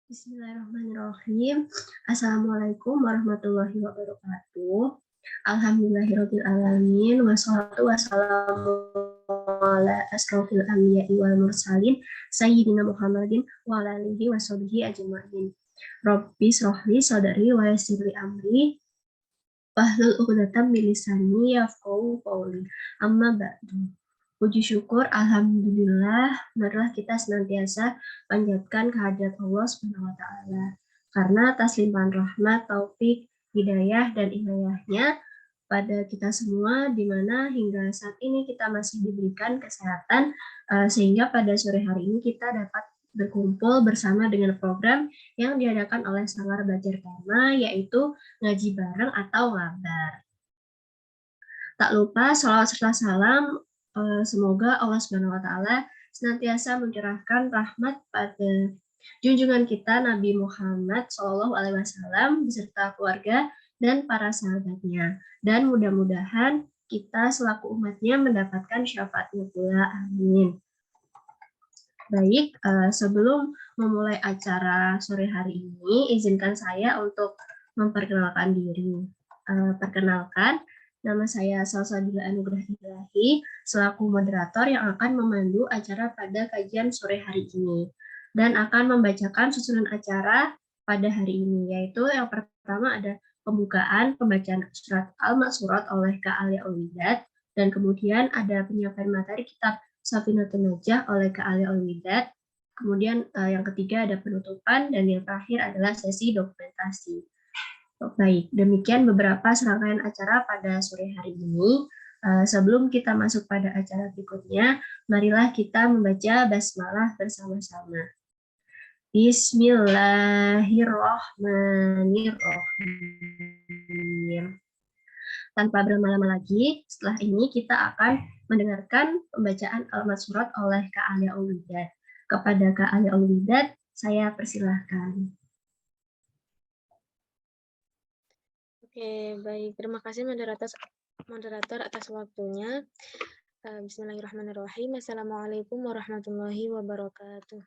Bismillahirrahmanirrahim. Assalamualaikum warahmatullahi wabarakatuh. Alhamdulillahirabbil alamin wassalatu wassalamu ala asrofil anbiya'i wal mursalin sayyidina Muhammadin wa ala alihi washabihi ajmain. Rabbi shrahli sadri wa yassirli amri wahlul 'uqdatam min lisani yafqahu qawli. Amma ba'du. Puji syukur, alhamdulillah, marilah kita senantiasa panjatkan kehadirat Allah Subhanahu wa taala. Karena atas limpahan rahmat, taufik, hidayah dan inayahnya pada kita semua, di mana hingga saat ini kita masih diberikan kesehatan, sehingga pada sore hari ini kita dapat berkumpul bersama dengan program yang diadakan oleh Sanggar Belajar Dharma, yaitu ngaji bareng atau ngabar. Tak lupa sholawat serta salam, semoga Allah Subhanahu wa taala senantiasa mencurahkan rahmat pada junjungan kita Nabi Muhammad Shallallahu alaihi wasallam beserta keluarga dan para sahabatnya. Dan mudah-mudahan kita selaku umatnya mendapatkan syafaatnya pula. Amin. Baik, sebelum memulai acara sore hari ini, izinkan saya untuk memperkenalkan diri. Perkenalkan, nama saya Salsabila Anugrah Ilahi, selaku moderator yang akan memandu acara pada kajian sore hari ini. Dan akan membacakan susunan acara pada hari ini, yaitu yang pertama ada pembacaan surat Al-Ma'surat oleh Kak Alia Ulwidat, dan kemudian ada penyampaian materi kitab Safinatun Najah oleh Kak Alia Ulwidat. Kemudian yang ketiga ada penutupan, dan yang terakhir adalah sesi dokumentasi. Baik, demikian beberapa serangkaian acara pada sore hari ini. Sebelum kita masuk pada acara berikutnya, marilah kita membaca basmalah bersama-sama. Bismillahirrahmanirrahim. Tanpa berlama-lama lagi, setelah ini kita akan mendengarkan pembacaan Al-Ma'surat oleh Kak Alia Ulwidat. Kepada Kak Alia Ulwidat, saya persilahkan. Oke, baik. Terima kasih moderator atas waktunya. Bismillahirrahmanirrahim. Assalamualaikum warahmatullahi wabarakatuh.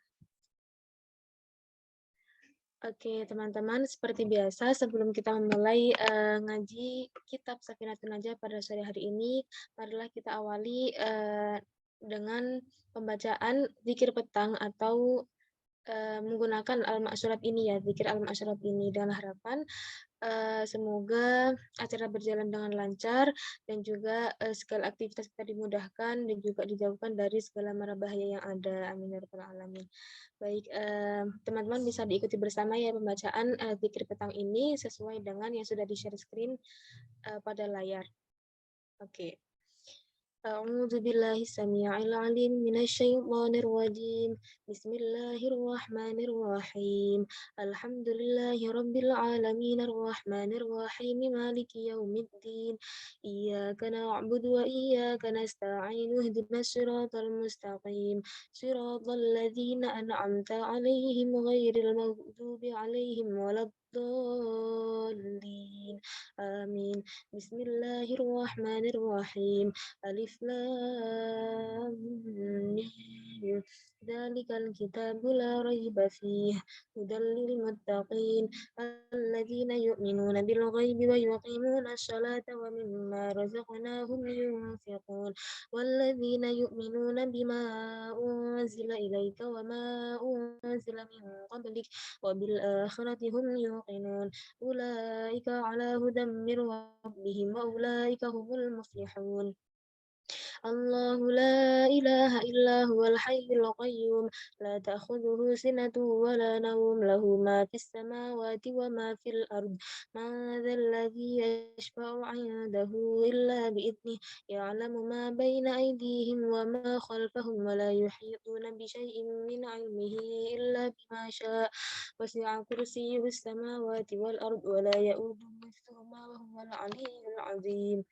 Oke, teman-teman, seperti biasa, sebelum kita memulai ngaji kitab Safinatun Najah pada sore hari ini, marilah kita awali dengan pembacaan zikir petang atau menggunakan Al-Ma'surat ini ya, zikir Al-Ma'surat ini, dengan harapan semoga acara berjalan dengan lancar dan juga segala aktivitas kita dimudahkan dan juga dijauhkan dari segala mara bahaya yang ada. Amin ya rabbal alamin. Baik, teman-teman bisa diikuti bersama ya pembacaan zikir petang ini sesuai dengan yang sudah di-share screen pada layar. Oke. أعوذ بالله السميع العليم من الشيطان الرجيم بسم الله الرحمن الرحيم الحمد لله رب العالمين الرحمن الرحيم مالك يوم الدين إياك نعبد وإياك نستعين اهدنا الصراط المستقيم صراط الذين أنعمت عليهم غير المغضوب عليهم ولا الضالين آمين بسم الله الرحمن الرحيم ألف لام ميم ذلك الكتاب لا ريب فيه هدى للمتقين الذين يؤمنون بالغيب ويقيمون الصلاة ومما رزقناهم ينفقون والذين يؤمنون بما أنزل إليك وما أنزل من قبلك وبالآخرة هم يوقنون أولئك على هدى من ربهم وأولئك هم المفلحون الله لا إله إلا هو الحي القيوم لا تأخذه سنة ولا نوم له ما في السماوات وما في الأرض من ذا الذي يشفع عنده إلا بإذنه يعلم ما بين أيديهم وما خلفهم ولا يحيطون بشيء من علمه إلا بما شاء وسع كرسيه السماوات والأرض ولا يؤوده حفظهما وهو العلي العظيم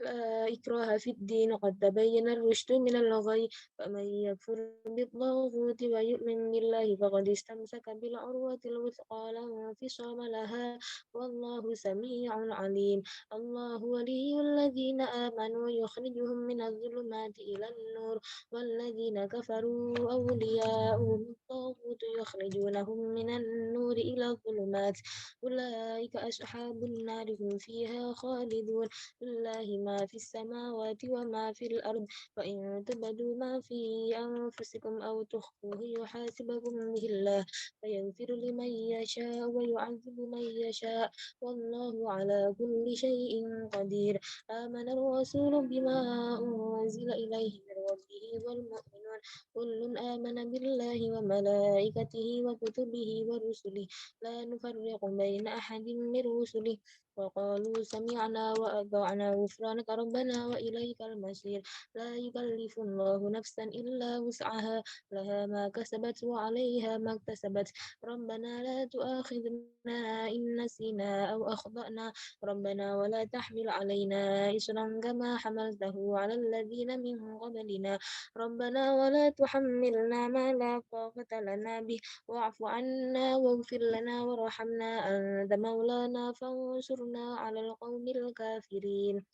لا إكراه في الدين قد تبين الرشد من الغي فمن يكفر بالطاغوت ويؤمن بالله فقد استمسك بالعروة الوثقى لا انفصام لها والله سميع عليم الله ولي الذين آمنوا يخرجهم من الظلمات إلى النور والذين كفروا أولياؤهم الطاغوت يخرجونهم من النور إلى الظلمات أولئك أصحاب النار هم فيها خالدون لله ما في السماوات وما في الأرض وإن تبدوا ما في أنفسكم أو تخفوه يحاسبكم به الله فيغفر لمن يشاء ويعذب من يشاء والله على كل شيء قدير آمن الرسول بما أنزل إليه من ربه والمؤمنون كل آمن بالله وملائكته وكتبه ورسله لا نفرق بين أحد من رسله وقالوا سمعنا وأطعنا غفرانك ربنا وإليك المصير لا يكلف الله نفسا إلا وسعها لها ما كسبت وعليها ما اكتسبت ربنا لا تؤاخذنا إن نسينا أو أخطأنا ربنا ولا تحمل علينا إصرا كما حملته على الذين من قبلنا ربنا ولا تحملنا ما لا طاقة لنا به واعف عنا واغفر لنا وارحمنا أنت مولانا فانصرنا على القوم الكافرين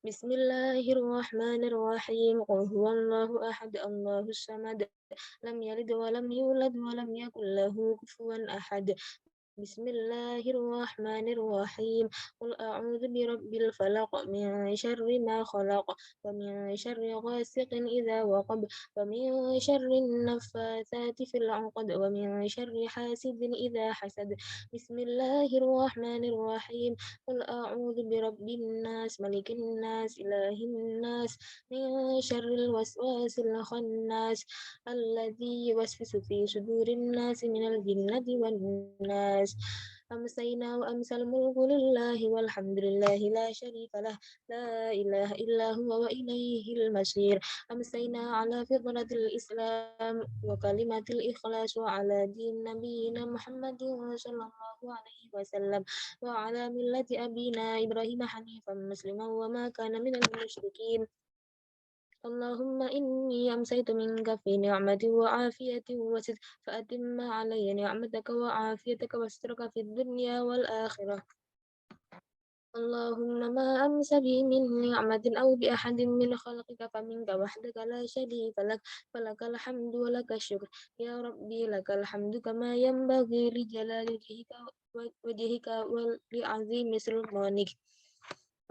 بسم الله الرحمن الرحيم قل هو الله أحد الله الصمد لم يلد ولم يولد ولم يكن له كفوا أحد بسم الله الرحمن الرحيم قل أعوذ برب الفلق من شر ما خلق ومن شر غاسق إذا وقب ومن شر النفاثات في العقد ومن شر حاسد إذا حسد بسم الله الرحمن الرحيم قل أعوذ برب الناس ملك الناس إله الناس من شر الوسواس الخناس الذي يوسوس في صدور الناس من الجنة والناس أمسينا وأمسى الملك لله والحمد لله لا شريك له لا إله إلا هو وإليه المصير أمسينا على فطرة الإسلام وكلمة الإخلاص وعلى دين نبينا محمد صلى الله عليه وسلم وعلى ملة أبينا إبراهيم حنيفا مسلما وما كان من المشركين اللهم إني أمسيت منك في نعمة وعافية وستر فأتم علي نعمتك وعافيتك واسترك في الدنيا والآخرة اللهم ما أمس بي من نعمة أو بأحد من خلقك فمنك وحدك لا شريك لك فلك الحمد ولك الشكر يا ربي لك الحمد كما ينبغي لجلال وجهك ولعظيم سلطانك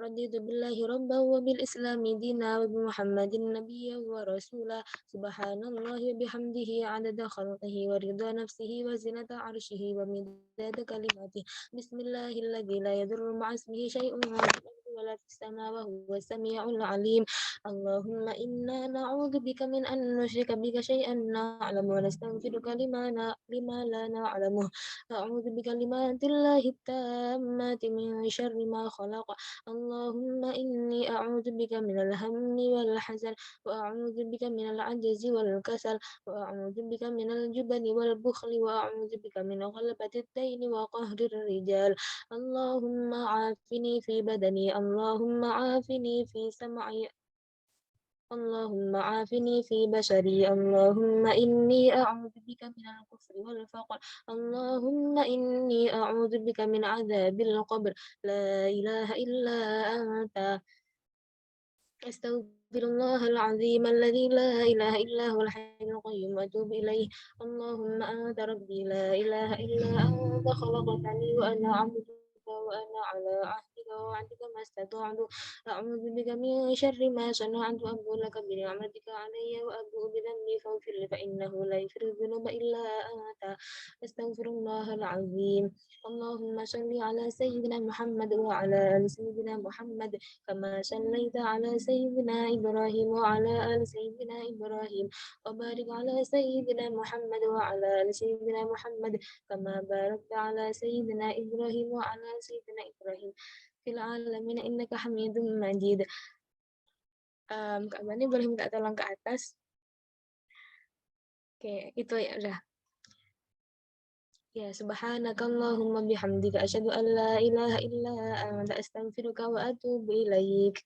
رضيت بالله ربا وبالإسلام دينا وبمحمد نبيا ورسولا سبحان الله وبحمده عدد خلقه ورضا نفسه وزنة عرشه ومداد كلماته بسم الله الذي لا يضر مع اسمه شيء في الأرض ولا في السماء وهو السميع العليم اللهم إنا نعوذ بك من أن نشرك بك شيئا نعلم ونستغفرك لما لا نعلمه أعوذ بكلمات الله التامات من شر ما خلق اللهم إني أعوذ بك من الهم والحزن وأعوذ بك من العجز والكسل وأعوذ بك من الجبن والبخل وأعوذ بك من غلبة الدين وقهر الرجال اللهم عافني في بدني اللهم عافني في سمعي اللهم عافني في بشري اللهم إني أعوذ بك من الكفر والفقر اللهم إني أعوذ بك من عذاب القبر لا إله إلا أنت أستغفر الله العظيم الذي لا إله إلا هو الحي القيوم وأتوب إليه اللهم أنت ربي لا إله إلا أنت خلقتني وأنا عبدك وأنا على عهدك ووعدك ما استطعت أعوذ بك من شر ما صنعت وأبو لك بنعمتك علي وأبوء بذنبي فاغفر لي فإنه لا يغفر الذنوب إلا أنت أستغفر الله العظيم اللهم صل على سيدنا محمد وعلى آل سيدنا محمد كما صليت على سيدنا إبراهيم وعلى آل سيدنا إبراهيم وبارك على سيدنا محمد وعلى آل سيدنا محمد كما باركت على سيدنا إبراهيم وعلى آل سيدنا إبراهيم في العالمين إنك حميد مجيد. Kak Bani boleh minta tolong ke atas? Oke, itu ya udah. Ya, subhanakallahumma bihamdika asyhadu an la ilaha illa anta astaghfiruka wa atubu ilaik.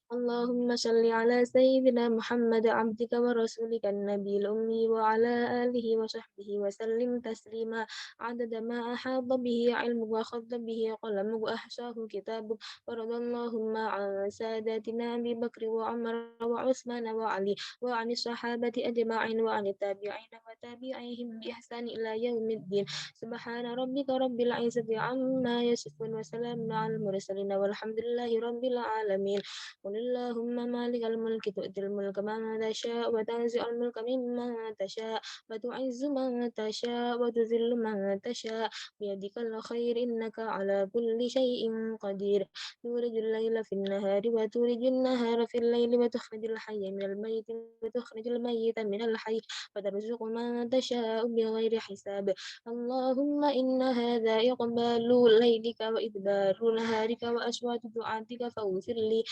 اللهم صل على سيدنا محمد عبدك ورسولك النبي الأمي وعلى آله وصحبه وسلم تسليما عدد ما أحاط به علمك وخض به قلمك وأحصاه كتابك ورضى اللهم عن ساداتنا أبي بكر وعمر وعثمان وعلي وعن الصحابة أجمعين وعن التابعين وتابعيهم بإحسان إلى يوم الدين سبحان ربك رب العزة عما يصفون وسلام على المرسلين والحمد لله رب العالمين قل اللهم مالك الملك تؤتي الملك من تشاء وتنزع الملك ممن تشاء وتعز من تشاء وتذل من تشاء بيدك الخير إنك على كل شيء قدير تولج الليل في النهار وتولج النهار في الليل وتخرج الحي من الميت وتخرج الميت من الحي وترزق من تشاء بغير حساب اللهم إن هذا إقبال ليلك وإدبار نهارك وأشواط دعاتك فاغفر لي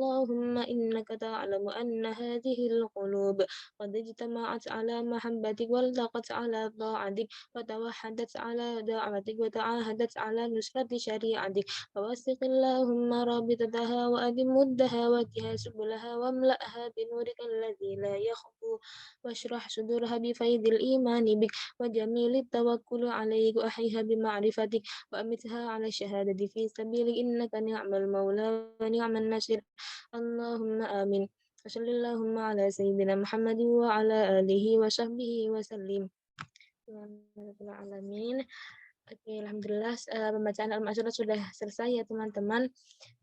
اللهم إنك تعلم أن هذه القلوب قد اجتمعت على محبتك والتقت على طاعتك وتوحدت على دعوتك وتعاهدت على نصرة شريعتك فوثق اللهم رابطتها وأدم مدها واتها سبلها واملأها بنورك الذي لا يخفو واشرح صدورها بفيض الإيمان بك وجميل التوكل عليك وأحيها بمعرفتك وأمتها على الشهادة في سبيلك إنك نعم المولى ونعم النصير اللهم آمين وصلى اللهم على سيدنا محمد وعلى آله وصحبه وسلم Alamin. Oke, alhamdulillah pembacaan Al-Ma'surat sudah selesai ya teman-teman.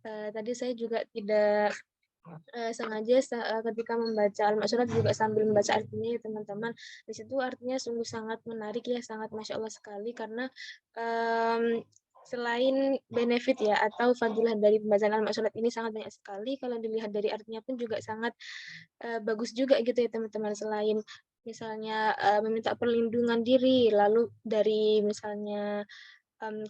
Tadi saya juga tidak sengaja ketika membaca Al-Ma'surat juga sambil membaca artinya ya teman-teman. Di situ artinya sungguh sangat menarik ya, sangat Masya Allah sekali karena selain benefit ya atau fadilah dari pembacaan Al-Ma'surat ini sangat banyak sekali, kalau dilihat dari artinya pun juga sangat bagus juga gitu ya teman-teman. Selain misalnya meminta perlindungan diri, lalu dari misalnya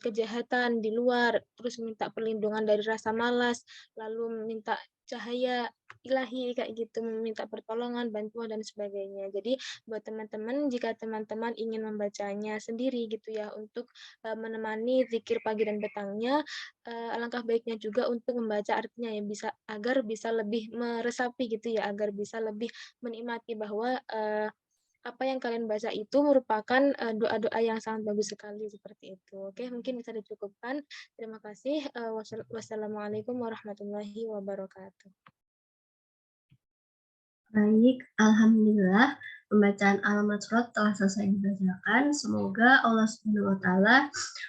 kejahatan di luar, terus minta perlindungan dari rasa malas, lalu minta cahaya ilahi kayak gitu, meminta pertolongan, bantuan dan sebagainya. Jadi buat teman-teman, jika teman-teman ingin membacanya sendiri gitu ya untuk menemani zikir pagi dan petangnya, alangkah baiknya juga untuk membaca artinya ya bisa agar bisa lebih meresapi gitu ya, agar bisa lebih menikmati bahwa apa yang kalian baca itu merupakan doa-doa yang sangat bagus sekali seperti itu. Oke, mungkin bisa dicukupkan. Terima kasih. Wassalamualaikum warahmatullahi wabarakatuh. Baik, Alhamdulillah pembacaan Al-Ma'surat telah selesai dibacakan. Semoga Allah Subhanahu wa Ta'ala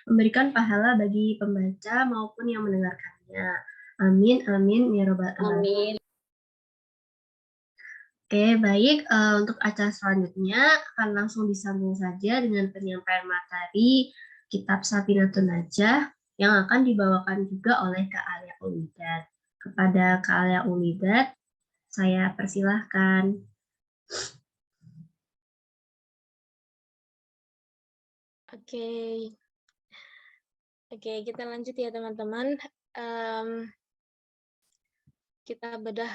memberikan pahala bagi pembaca maupun yang mendengarkannya. Amin, amin, ya Rabbal Alamin. Oke, baik. Untuk acara selanjutnya akan langsung disambung saja dengan penyampaian materi Kitab Safinatun Najah yang akan dibawakan juga oleh Kak Alia Ulidat. Kepada Kak Alia Ulidat, saya persilahkan. Oke, kita lanjut ya teman-teman. Kita bedah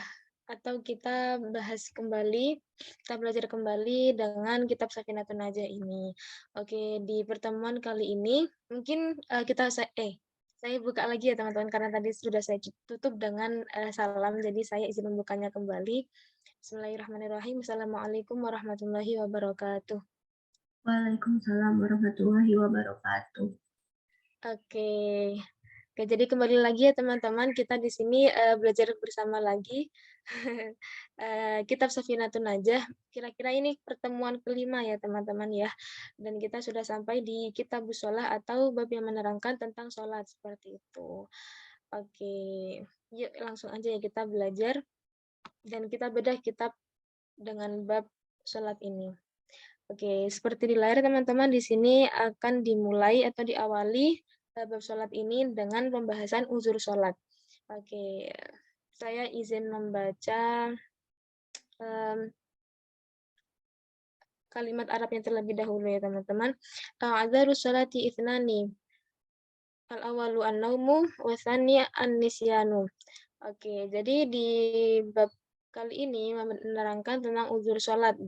atau kita bahas kembali, kita belajar kembali dengan kitab Safinatun Najah ini. Oke, di pertemuan kali ini mungkin saya buka lagi ya teman-teman karena tadi sudah saya tutup dengan salam, jadi saya izin membukanya kembali. Bismillahirrahmanirrahim. Assalamualaikum warahmatullahi wabarakatuh. Waalaikumsalam warahmatullahi wabarakatuh. Oke. Oke, jadi kembali lagi ya teman-teman, kita di sini belajar bersama lagi Kitab Safinatun Najah. Kira-kira ini pertemuan kelima ya teman-teman ya. Dan kita sudah sampai di Kitabus Shalah atau bab yang menerangkan tentang sholat seperti itu. Oke, yuk langsung aja ya kita belajar dan kita bedah kitab dengan bab sholat ini. Oke, seperti di layar teman-teman, di sini akan dimulai atau diawali bab sholat ini dengan pembahasan uzur sholat. Oke, saya izin membaca kalimat Arabnya terlebih dahulu ya teman-teman. A'dzarus sholati ithnani. Al-awalu an-naumu wa tsani an-nisyanu. Oke, jadi di bab kali ini menerangkan tentang uzur sholat.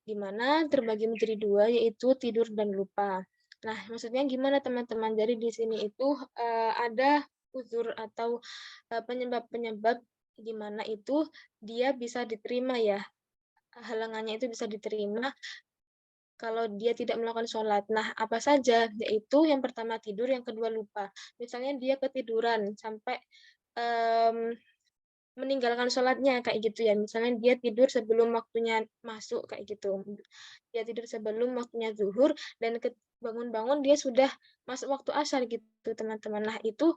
di mana terbagi menjadi dua, yaitu tidur dan lupa. Nah, maksudnya gimana teman-teman? Jadi di sini itu ada uzur atau penyebab-penyebab di mana itu dia bisa diterima ya, halangannya itu bisa diterima kalau dia tidak melakukan sholat. Nah, apa saja? Yaitu yang pertama tidur, yang kedua lupa. Misalnya dia ketiduran sampai em, meninggalkan sholatnya kayak gitu ya. Misalnya dia tidur sebelum waktunya masuk kayak gitu. Dia tidur sebelum waktunya zuhur dan bangun-bangun dia sudah masuk waktu asar gitu teman-teman. Nah itu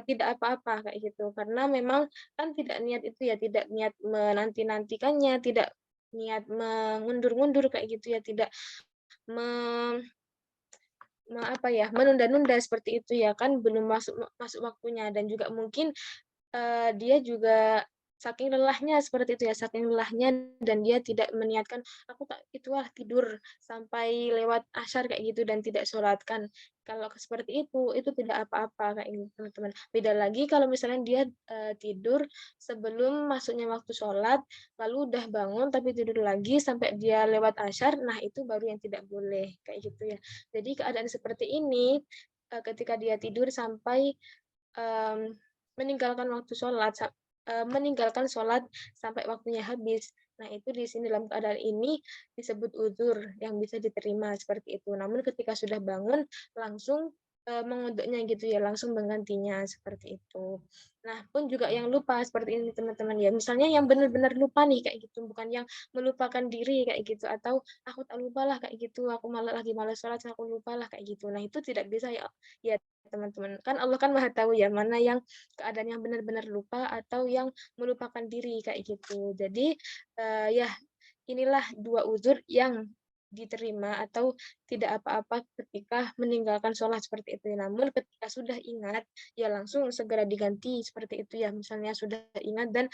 tidak apa-apa kayak gitu karena memang kan tidak niat itu ya, tidak niat menanti-nantikannya, tidak niat mengundur-ngundur kayak gitu ya, tidak me, apa ya, menunda-nunda seperti itu ya kan belum masuk masuk waktunya dan juga mungkin dia juga saking lelahnya seperti itu ya, saking lelahnya dan dia tidak meniatkan, "Aku tak tidur sampai lewat asyar," kayak gitu dan tidak sholat kan. Kalau seperti itu tidak apa-apa kayak gitu, teman-teman. Beda lagi kalau misalnya dia, tidur sebelum masuknya waktu sholat, lalu udah bangun tapi tidur lagi sampai dia lewat asyar, nah itu baru yang tidak boleh, kayak gitu ya. Jadi keadaan seperti ini, ketika dia tidur sampai, mmm meninggalkan waktu sholat, meninggalkan sholat sampai waktunya habis. Nah, itu di sini dalam keadaan ini disebut uzur yang bisa diterima seperti itu. Namun ketika sudah bangun langsung menguduknya gitu ya, langsung menggantinya seperti itu. Nah, pun juga yang lupa seperti ini teman-teman ya. Misalnya yang benar-benar lupa nih kayak gitu, bukan yang melupakan diri kayak gitu atau aku tak lupalah kayak gitu, aku malah lagi malas sholat, aku lupalah kayak gitu. Nah, itu tidak bisa ya ya teman-teman. Kan Allah kan Maha tahu ya mana yang keadaan yang benar-benar lupa atau yang melupakan diri kayak gitu. Jadi ya inilah dua uzur yang diterima atau tidak apa-apa ketika meninggalkan sholat seperti itu. Namun ketika sudah ingat, ya langsung segera diganti seperti itu ya. Misalnya sudah ingat dan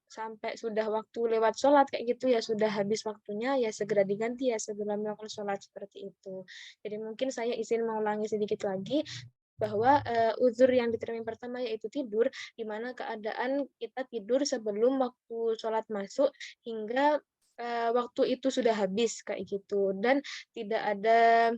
sampai sudah waktu lewat sholat kayak gitu ya, sudah habis waktunya ya segera diganti ya, segera melakukan sholat seperti itu. Jadi mungkin saya izin mengulangi sedikit lagi bahwa uzur yang diterima yang pertama yaitu tidur, di mana keadaan kita tidur sebelum waktu sholat masuk hingga waktu itu sudah habis kayak gitu dan tidak ada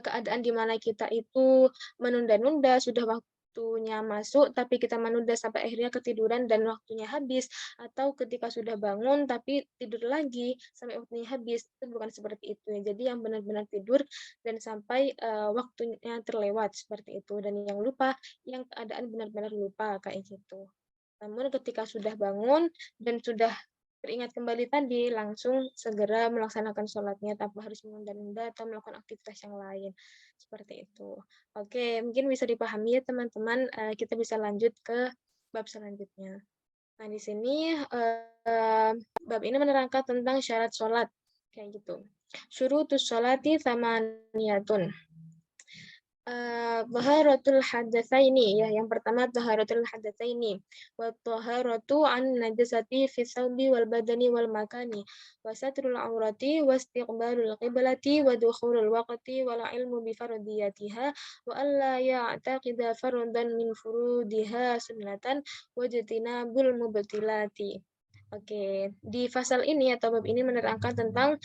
keadaan di mana kita itu menunda-nunda, sudah waktunya masuk, tapi kita menunda sampai akhirnya ketiduran dan waktunya habis, atau ketika sudah bangun tapi tidur lagi sampai waktunya habis, itu bukan seperti itu ya. Jadi yang benar-benar tidur dan sampai waktunya terlewat seperti itu, dan yang lupa, yang keadaan benar-benar lupa kayak gitu. Namun ketika sudah bangun dan sudah teringat kembali tadi, langsung segera melaksanakan sholatnya tanpa harus menunda-nunda atau melakukan aktivitas yang lain. Seperti itu. Oke, mungkin bisa dipahami ya teman-teman. Kita bisa lanjut ke bab selanjutnya. Nah, di sini bab ini menerangkan tentang syarat sholat. Kayak gitu. Syurutus sholati thamaniyatun. Taharatul hadatsaini ya, yang pertama taharatul hadatsaini wa taharatu an najasati fi thawbi wal badani wal makani wa satrul aurati wa istiqbalul qiblati wa dukhulul waqti wal ilmu bi fardiyatiha wa alla ya'taqida fardan min furudiha sunnatan wa jatinabul mubtilati. Oke, di pasal ini atau bab ini menerangkan tentang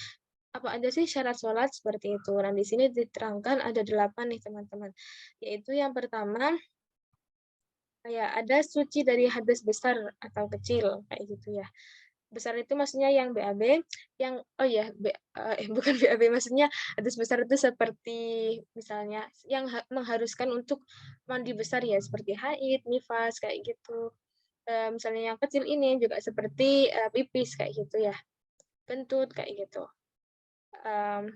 apa aja sih syarat sholat seperti itu. Nah, di sini diterangkan ada 8 nih teman-teman. Yaitu yang pertama, kayak ada suci dari hadas besar atau kecil, kayak gitu ya. Besar itu maksudnya yang BAB, yang oh ya, bukan BAB, maksudnya hadas besar itu seperti misalnya yang mengharuskan untuk mandi besar ya, seperti haid, nifas, kayak gitu. Misalnya yang kecil ini juga seperti pipis kayak gitu ya, kentut kayak gitu. Mmm,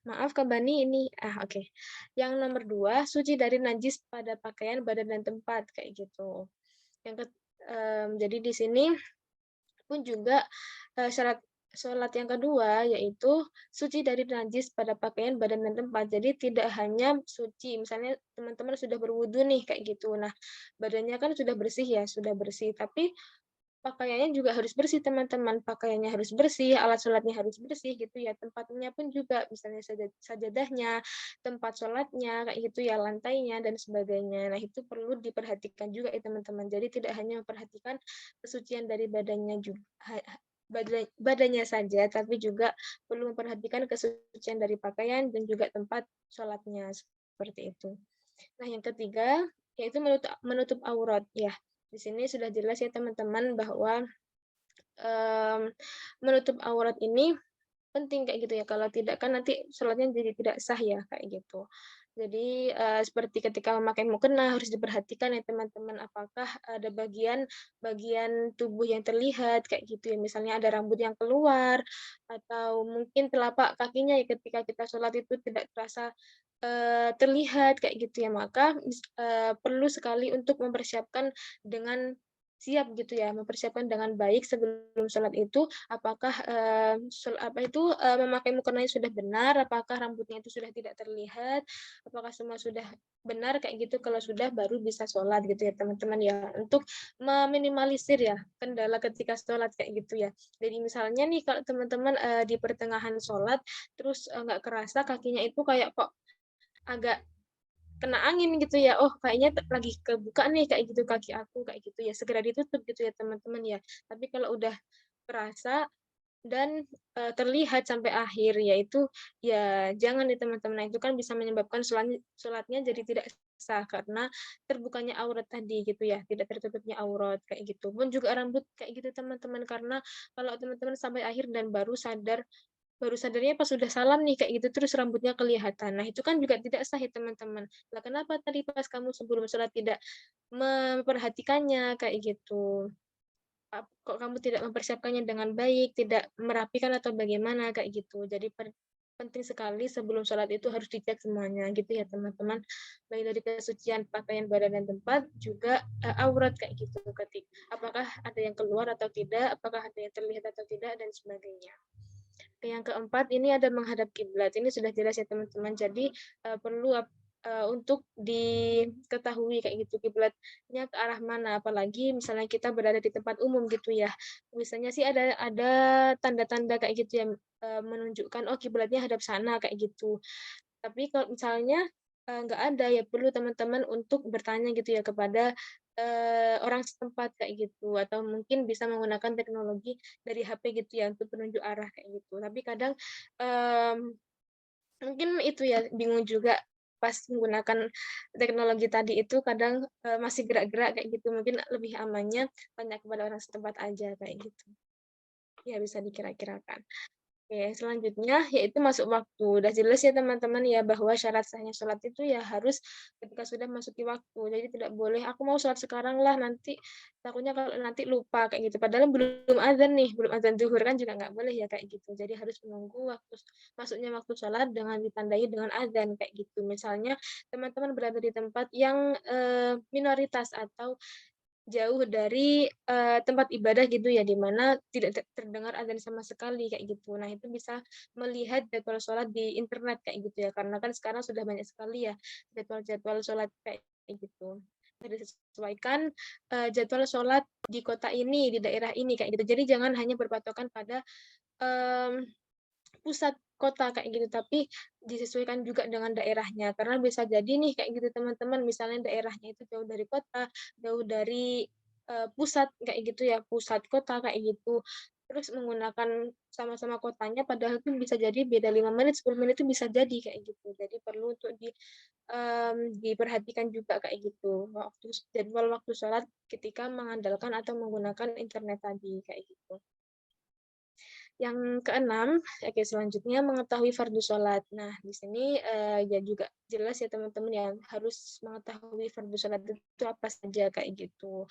maaf Kak Bani ini oke. Yang nomor 2 suci dari najis pada pakaian, badan, dan tempat, kayak gitu. Yang jadi di sini pun juga, syarat sholat yang kedua, yaitu suci dari najis pada pakaian, badan, dan tempat. Jadi tidak hanya suci, misalnya teman-teman sudah berwudu nih, kayak gitu. Nah, badannya kan sudah bersih ya, sudah bersih, tapi pakaiannya juga harus bersih teman-teman, pakaiannya harus bersih, alat sholatnya harus bersih gitu ya, tempatnya pun juga misalnya sajadahnya, tempat sholatnya, kayak gitu ya, lantainya dan sebagainya. Nah, itu perlu diperhatikan juga ya teman-teman. Jadi tidak hanya memperhatikan kesucian dari badannya juga, badannya saja, tapi juga perlu memperhatikan kesucian dari pakaian dan juga tempat sholatnya, seperti itu. Nah, yang ketiga, yaitu menutup aurat. Ya, di sini sudah jelas ya teman-teman bahwa menutup aurat ini penting kayak gitu ya, kalau tidak kan nanti sholatnya jadi tidak sah ya, kayak gitu. Jadi, seperti ketika memakai mukena harus diperhatikan ya teman-teman, apakah ada bagian bagian tubuh yang terlihat kayak gitu ya, misalnya ada rambut yang keluar, atau mungkin telapak kakinya ya ketika kita sholat itu tidak terasa, terlihat kayak gitu ya, maka perlu sekali untuk mempersiapkan dengan siap gitu ya, mempersiapkan dengan baik sebelum sholat itu, apakah, memakai mukenanya sudah benar, apakah rambutnya itu sudah tidak terlihat, apakah semua sudah benar kayak gitu, kalau sudah baru bisa sholat gitu ya teman-teman ya, untuk meminimalisir ya kendala ketika sholat kayak gitu ya. Jadi misalnya nih kalau teman-teman, di pertengahan sholat, terus, nggak kerasa kakinya itu kayak kok agak kena angin gitu ya, oh kayaknya lagi kebuka nih kayak gitu kaki aku kayak gitu ya, segera ditutup gitu ya teman-teman ya. Tapi kalau udah kerasa dan, terlihat sampai akhir, yaitu ya jangan nih teman-teman. Nah, itu kan bisa menyebabkan sholatnya jadi tidak sah karena terbukanya aurat tadi gitu ya, tidak tertutupnya aurat kayak gitu. Pun juga rambut kayak gitu teman-teman, karena kalau teman-teman sampai akhir dan baru sadarnya pas sudah salam nih kayak gitu, terus rambutnya kelihatan. Nah, itu kan juga tidak sah ya teman-teman. Lah kenapa tadi pas kamu sebelum sholat tidak memperhatikannya kayak gitu? Kok kamu tidak mempersiapkannya dengan baik, tidak merapikan atau bagaimana kayak gitu. Jadi penting sekali sebelum sholat itu harus dicek semuanya gitu ya teman-teman. Baik dari kesucian pakaian badan dan tempat, juga aurat kayak gitu. Apakah ada yang keluar atau tidak, apakah ada yang terlihat atau tidak, dan sebagainya. Yang keempat, ini ada menghadap kiblat. Ini sudah jelas ya teman-teman. Jadi perlu untuk diketahui kayak gitu kiblatnya ke arah mana. Apalagi misalnya kita berada di tempat umum gitu ya. Misalnya sih ada tanda-tanda kayak gitu yang menunjukkan oh kiblatnya hadap sana kayak gitu. Tapi kalau misalnya nggak ada, ya perlu teman-teman untuk bertanya gitu ya kepada orang setempat kayak gitu, atau mungkin bisa menggunakan teknologi dari HP gitu ya untuk penunjuk arah kayak gitu. Tapi kadang mmm, mungkin itu ya bingung juga pas menggunakan teknologi tadi itu kadang masih gerak-gerak kayak gitu, mungkin lebih amannya tanya kepada orang setempat aja kayak gitu. Ya bisa dikira-kirakan. Oke, selanjutnya yaitu masuk waktu. Udah jelas ya teman-teman ya bahwa syarat sahnya sholat itu ya harus ketika sudah masuki waktu. Jadi tidak boleh aku mau sholat sekarang lah nanti takutnya kalau nanti lupa kayak gitu. Padahal belum azan nih, belum azan zuhur kan juga nggak boleh ya kayak gitu. Jadi harus menunggu masuknya waktu sholat dengan ditandai dengan azan kayak gitu. Misalnya teman-teman berada di tempat yang minoritas atau jauh dari, tempat ibadah gitu ya, di mana tidak terdengar adzan sama sekali kayak gitu. Nah, itu bisa melihat jadwal sholat di internet kayak gitu ya, karena kan sekarang sudah banyak sekali ya jadwal-jadwal sholat kayak gitu. Nah, disesuaikan, jadwal sholat di kota ini, di daerah ini kayak gitu. Jadi jangan hanya berpatokan pada, mmm pusat kota kayak gitu, tapi disesuaikan juga dengan daerahnya. Karena bisa jadi nih kayak gitu teman-teman, misalnya daerahnya itu jauh dari kota, jauh dari, pusat kayak gitu ya, pusat kota kayak gitu. Terus menggunakan sama-sama kotanya padahal itu bisa jadi beda 5 menit, 10 menit itu bisa jadi kayak gitu. Jadi perlu untuk diperhatikan juga kayak gitu, jadwal waktu sholat ketika mengandalkan atau menggunakan internet tadi, kayak gitu. Yang keenam, oke selanjutnya mengetahui fardu sholat. Nah, di sini ya juga jelas ya teman-teman ya harus mengetahui fardu sholat itu apa saja kayak gitu.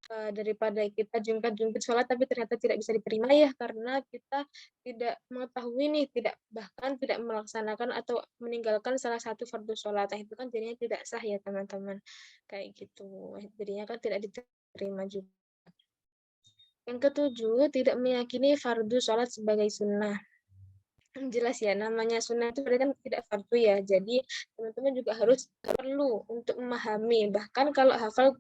Daripada kita jungkat-jungkit sholat tapi ternyata tidak bisa diterima ya karena kita tidak mengetahui nih, bahkan tidak melaksanakan atau meninggalkan salah satu fardu sholat. Nah, itu kan jadinya tidak sah ya teman-teman. Kayak gitu. Jadinya kan tidak diterima juga. Yang ketujuh, tidak meyakini fardu sholat sebagai sunnah. Jelas ya, namanya sunnah itu berarti kan tidak fardu ya. Jadi teman-teman juga harus perlu untuk memahami. Bahkan kalau hafal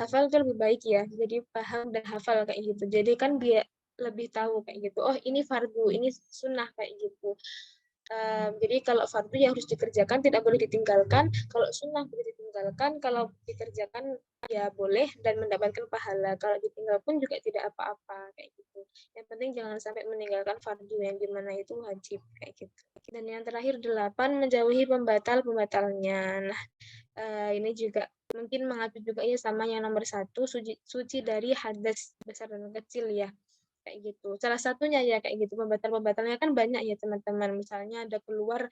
hafal itu lebih baik ya. Jadi paham dan hafal kayak gitu. Jadi kan dia lebih tahu kayak gitu. Oh ini fardu, ini sunnah kayak gitu. Jadi kalau fardu yang harus dikerjakan tidak boleh ditinggalkan. Kalau sunnah boleh ditinggalkan. ditinggalkan, kalau dikerjakan ya boleh dan mendapatkan pahala. Kalau ditinggal pun juga tidak apa-apa kayak gitu. Yang penting jangan sampai meninggalkan fardu yang dimana itu wajib kayak gitu. Dan yang terakhir 8, menjauhi pembatal-pembatalnya. Nah, ini juga mungkin mengacu juga ya sama yang nomor 1, suci dari hadas besar dan kecil ya. Kayak gitu. Salah satunya ya kayak gitu, pembatal-pembatalnya kan banyak ya teman-teman. Misalnya ada keluar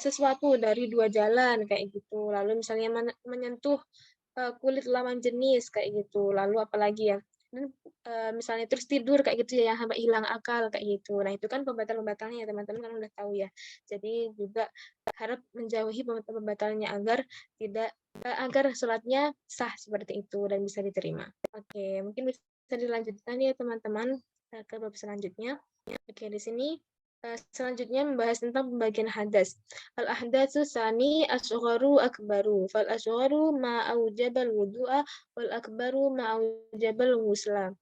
sesuatu dari 2 jalan kayak gitu. Lalu misalnya menyentuh kulit lawan jenis kayak gitu. Lalu apalagi ya? Dan misalnya terus tidur kayak gitu ya, yang sampai hilang akal kayak gitu. Nah, itu kan pembatal-pembatalnya ya teman-teman kan udah tahu ya. Jadi juga harap menjauhi pembatal-pembatalnya agar tidak agar sholatnya sah seperti itu dan bisa diterima. Oke, mungkin bisa dilanjutkan ya teman-teman ke bab selanjutnya. Oke, di sini selanjutnya membahas tentang pembagian hadas. Al-ahdatsu tsani asgharu akbaru. Fal asgharu ma aujabal wudu'a wal akbaru ma aujabal ghusla.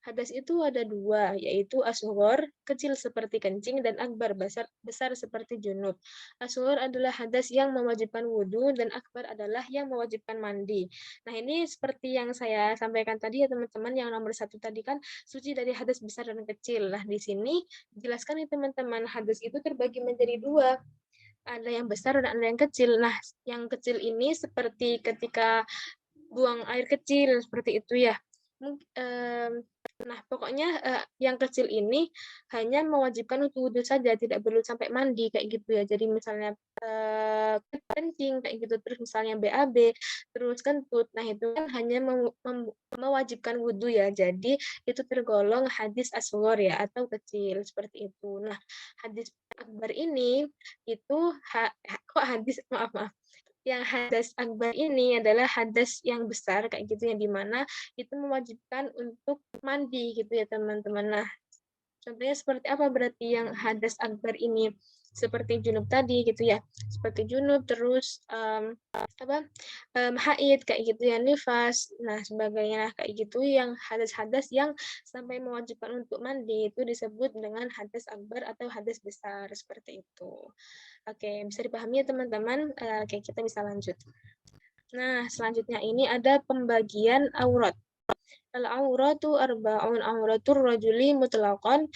Hadas itu ada 2, yaitu asghar, kecil seperti kencing, dan akbar, besar seperti junub. Asghar adalah hadas yang mewajibkan wudhu, dan akbar adalah yang mewajibkan mandi. Nah, ini seperti yang saya sampaikan tadi ya teman-teman, yang nomor 1 tadi kan suci dari hadas besar dan kecil. Nah, di sini dijelaskan nih teman-teman, hadas itu terbagi menjadi 2. Ada yang besar dan ada yang kecil. Nah, yang kecil ini seperti ketika buang air kecil, seperti itu ya. Nah, pokoknya yang kecil ini hanya mewajibkan untuk wudhu saja, tidak perlu sampai mandi kayak gitu ya. Jadi misalnya kencing kayak gitu, terus misalnya BAB, terus kentut. Nah, itu kan hanya mewajibkan wudhu ya. Jadi itu tergolong hadis asghar ya atau kecil seperti itu. Nah, hadis akbar ini itu kok hadis maaf yang hadas akbar ini adalah hadas yang besar kayak gitu yang dimana itu mewajibkan untuk mandi gitu ya teman-teman. Nah, contohnya seperti apa berarti yang hadas akbar ini? Seperti junub tadi gitu ya, seperti junub terus haid kayak gitu ya, nifas, nah sebagainya kayak gitu yang hadas-hadas yang sampai mewajibkan untuk mandi itu disebut dengan hadas akbar atau hadas besar seperti itu. Oke, bisa dipahami ya teman-teman. Oke, kita bisa lanjut. Nah, selanjutnya ini ada pembagian aurat. Al-auratu arba'un auratur rajuli mutlaqan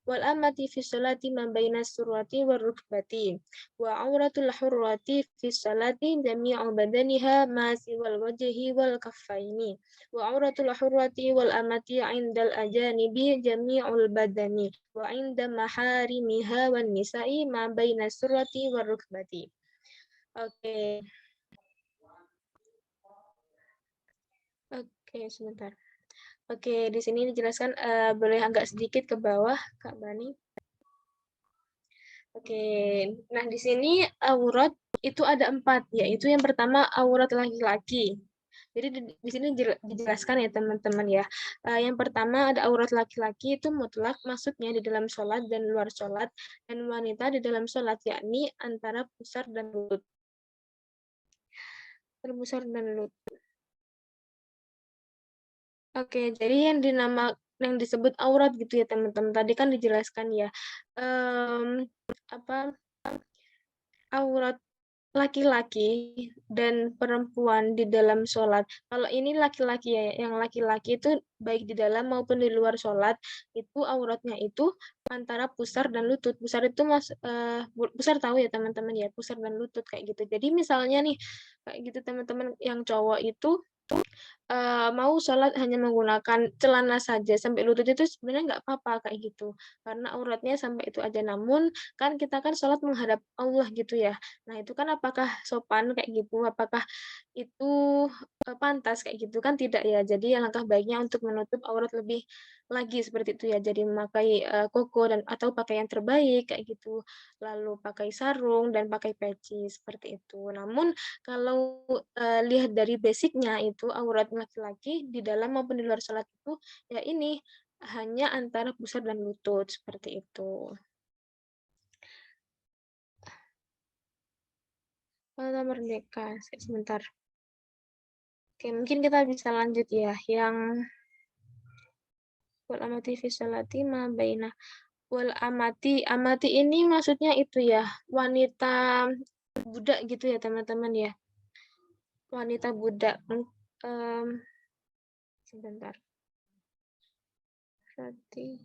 wal amati fi sholati ma baina surati war rukbati wa auratul hurrati fi sholati jami'u badaniha ma siwal wajhi wal kaffaini wa auratul hurrati wal amati 'indal ajanibi jami'ul badani wa 'inda maharimiha wan nisa'i ma baina surati war rukbati. Oke. Oke, sebentar. Oke, di sini dijelaskan boleh agak sedikit ke bawah, Kak Bani. Oke, nah di sini aurat itu ada 4, yaitu yang pertama aurat laki-laki. Jadi di sini dijelaskan ya teman-teman ya. Yang pertama ada aurat laki-laki itu mutlak, maksudnya di dalam sholat dan luar sholat, dan wanita di dalam sholat, yakni antara pusar dan lutut. Pusar dan lutut. Oke, jadi yang disebut aurat gitu ya teman-teman. Tadi kan dijelaskan ya aurat laki-laki dan perempuan di dalam sholat. Kalau ini laki-laki ya, yang laki-laki itu baik di dalam maupun di luar sholat, itu auratnya itu antara pusar dan lutut. Pusar itu pusar tahu ya teman-teman ya, pusar dan lutut kayak gitu. Jadi misalnya nih, kayak gitu teman-teman yang cowok itu mau sholat hanya menggunakan celana saja sampai lutut itu sebenarnya nggak apa-apa kayak gitu karena auratnya sampai itu aja, namun kan kita kan sholat menghadap Allah gitu ya. Nah itu kan apakah sopan kayak gitu, apakah itu pantas kayak gitu kan tidak ya. Jadi langkah baiknya untuk menutup aurat lebih lagi seperti itu ya, jadi memakai koko dan atau pakaian terbaik kayak gitu, lalu pakai sarung dan pakai peci seperti itu. Namun kalau lihat dari basicnya itu aurat laki-laki di dalam maupun di luar sholat itu ya ini hanya antara pusar dan lutut seperti itu. Kalau merdeka, sebentar. Oke, mungkin kita bisa lanjut ya yang wal amati fi sholati ma baina wal amati ini maksudnya itu ya wanita budak gitu ya teman-teman ya. wanita budak. Sebentar. Berarti.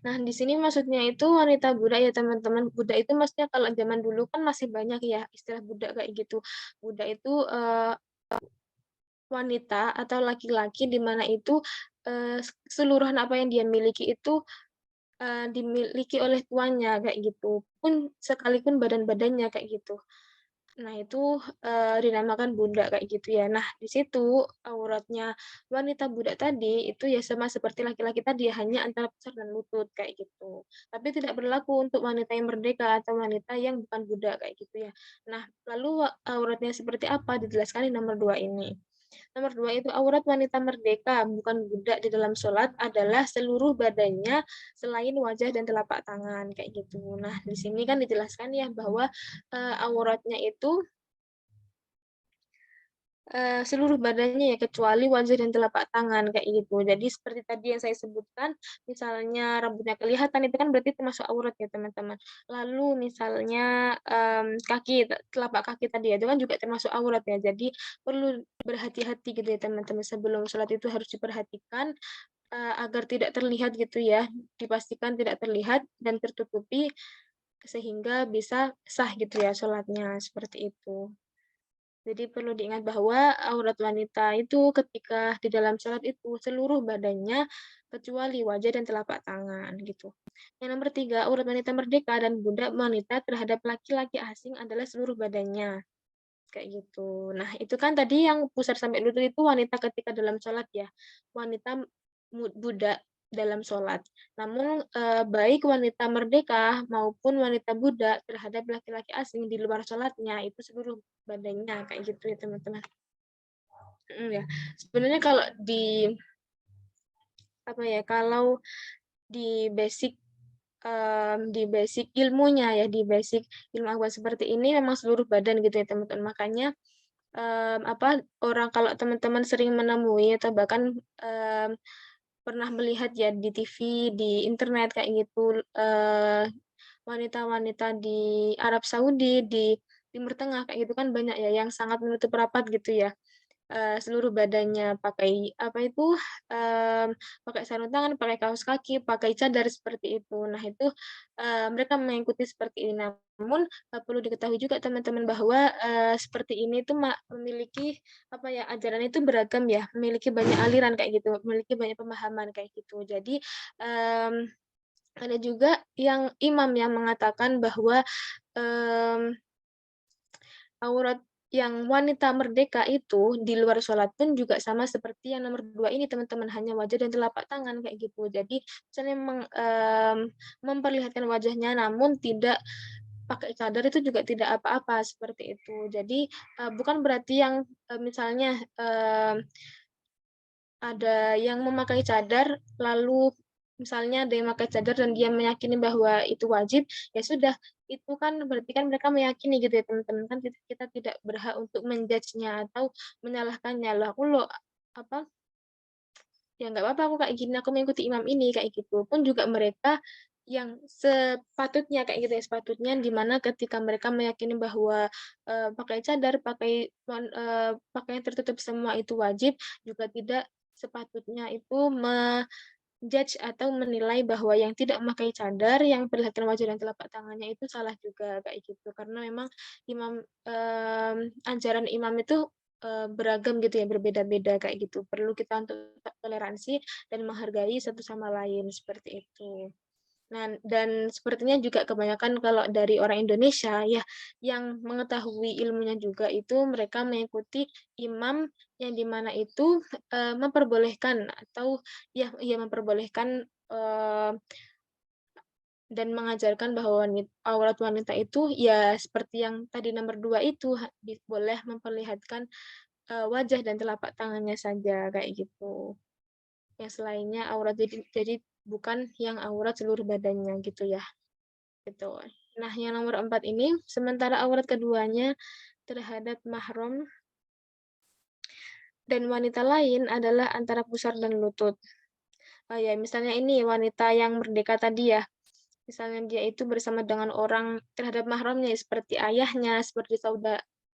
Nah, di sini maksudnya itu wanita budak ya teman-teman. Budak itu maksudnya kalau zaman dulu kan masih banyak ya istilah budak kayak gitu. Budak itu wanita atau laki-laki di mana itu keseluruhan apa yang dia miliki itu dimiliki oleh tuannya kayak gitu. Pun sekalipun badan-badannya kayak gitu. Nah, itu dinamakan budak kayak gitu ya. Nah, di situ auratnya wanita budak tadi itu ya sama seperti laki-laki tadi, hanya antara pusar dan lutut kayak gitu. Tapi tidak berlaku untuk wanita yang merdeka atau wanita yang bukan budak kayak gitu ya. Nah, lalu auratnya seperti apa dijelaskan di nomor 2 ini. Nomor 2 itu aurat wanita merdeka, bukan budak di dalam sholat adalah seluruh badannya selain wajah dan telapak tangan kayak gitu. Nah, di sini kan dijelaskan ya bahwa auratnya itu seluruh badannya ya kecuali wajah dan telapak tangan kayak gitu. Jadi seperti tadi yang saya sebutkan, misalnya rambutnya kelihatan itu kan berarti termasuk aurat ya teman-teman. Lalu misalnya kaki, telapak kaki tadi itu kan juga termasuk aurat ya. Jadi perlu berhati-hati gitu ya teman-teman, sebelum sholat itu harus diperhatikan agar tidak terlihat gitu ya, dipastikan tidak terlihat dan tertutupi sehingga bisa sah gitu ya sholatnya seperti itu. Jadi perlu diingat bahwa aurat wanita itu ketika di dalam sholat itu seluruh badannya kecuali wajah dan telapak tangan gitu. Yang nomor 3, aurat wanita merdeka dan budak wanita terhadap laki-laki asing adalah seluruh badannya. Kayak gitu. Nah, itu kan tadi yang pusar sampai lutut itu wanita ketika dalam sholat ya. Wanita budak dalam sholat. Namun baik wanita merdeka maupun wanita budak terhadap laki-laki asing di luar sholatnya itu seluruh badannya kayak gitu ya teman-teman. Ya. Sebenarnya kalau di apa ya, kalau di basic ilmunya ya, di basic ilmu agama seperti ini memang seluruh badan gitu ya teman-teman. Makanya orang kalau teman-teman sering menemui atau bahkan pernah melihat ya di TV, di internet kayak gitu, wanita-wanita di Arab Saudi, di Timur Tengah kayak gitu kan banyak ya yang sangat menutup rapat gitu ya. Seluruh badannya pakai apa itu, pakai sarung tangan, pakai kaos kaki, pakai cadar seperti itu. Nah itu, mereka mengikuti seperti ini. Namun, perlu diketahui juga teman-teman bahwa, seperti ini tuh memiliki apa ya, ajaran itu beragam ya, memiliki banyak aliran kayak gitu, memiliki banyak pemahaman kayak gitu. Jadi, ada juga yang imam yang mengatakan bahwa, mmm aurat yang wanita merdeka itu di luar sholat pun juga sama seperti yang nomor 2 ini teman-teman, hanya wajah dan telapak tangan kayak gitu. Jadi misalnya memperlihatkan wajahnya namun tidak pakai cadar itu juga tidak apa-apa seperti itu. Jadi bukan berarti yang misalnya ada yang memakai cadar, lalu misalnya ada yang memakai cadar dan dia meyakini bahwa itu wajib, ya sudah, itu kan berarti kan mereka meyakini gitu ya teman-teman, kan kita tidak berhak untuk menjudge-nya atau menyalahkannya. Loh aku loh, apa, ya nggak apa-apa aku kayak gini, aku mengikuti imam ini, kayak gitu. Pun juga mereka yang sepatutnya kayak gitu ya, sepatutnya di mana ketika mereka meyakini bahwa, pakai cadar, pakaian tertutup semua itu wajib, juga tidak sepatutnya itu judge atau menilai bahwa yang tidak memakai cadar, yang perlihatkan wajah dan telapak tangannya itu salah juga, kayak gitu. Karena memang ajaran imam itu, beragam gitu ya, berbeda-beda kayak gitu. Perlu kita untuk toleransi dan menghargai satu sama lain, seperti itu. Nah, dan sepertinya juga kebanyakan kalau dari orang Indonesia ya, yang mengetahui ilmunya juga itu mereka mengikuti imam yang di mana itu, memperbolehkan atau ya memperbolehkan, dan mengajarkan bahwa aurat wanita itu ya seperti yang tadi nomor 2 itu, boleh memperlihatkan, wajah dan telapak tangannya saja, kayak gitu. Yang selainnya aurat, jadi bukan yang aurat seluruh badannya gitu ya, gitu. Nah, yang nomor 4 ini, sementara aurat keduanya terhadap mahram dan wanita lain adalah antara pusar dan lutut. Ya misalnya ini wanita yang merdeka tadi ya, misalnya dia itu bersama dengan orang terhadap mahramnya seperti ayahnya, seperti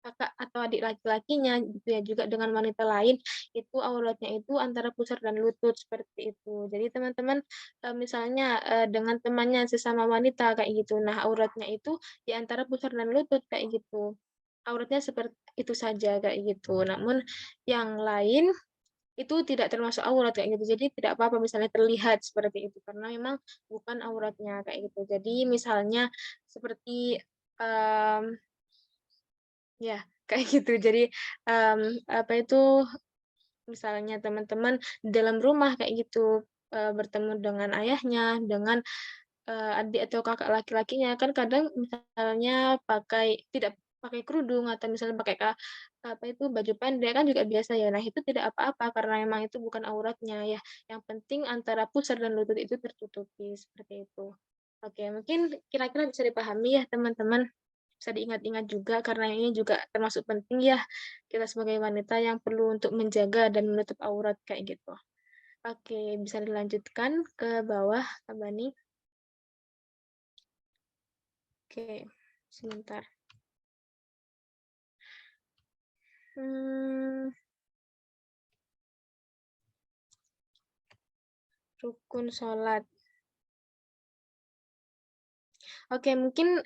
kakak atau adik laki-lakinya gitu ya, juga dengan wanita lain itu auratnya itu antara pusar dan lutut seperti itu. Jadi teman-teman misalnya dengan temannya sesama wanita kayak gitu. Nah, auratnya itu di antara pusar dan lutut kayak gitu. Auratnya seperti itu saja kayak gitu. Namun yang lain itu tidak termasuk aurat kayak gitu. Jadi tidak apa-apa misalnya terlihat seperti itu karena memang bukan auratnya kayak gitu. Jadi misalnya seperti ya kayak gitu. Jadi apa itu misalnya teman-teman dalam rumah kayak gitu bertemu dengan ayahnya, dengan adik atau kakak laki-lakinya kan kadang misalnya tidak pakai kerudung atau misalnya pakai apa itu baju pendek kan juga biasa ya. Nah, itu tidak apa-apa karena memang itu bukan auratnya ya. Yang penting antara pusar dan lutut itu tertutupi seperti itu. Oke, mungkin kira-kira bisa dipahami ya teman-teman. Bisa diingat-ingat juga karena ini juga termasuk penting ya kita sebagai wanita yang perlu untuk menjaga dan menutup aurat kayak gitu. Oke, bisa dilanjutkan ke bawah, Kak Bani. Oke, sebentar. Rukun sholat. Oke, mungkin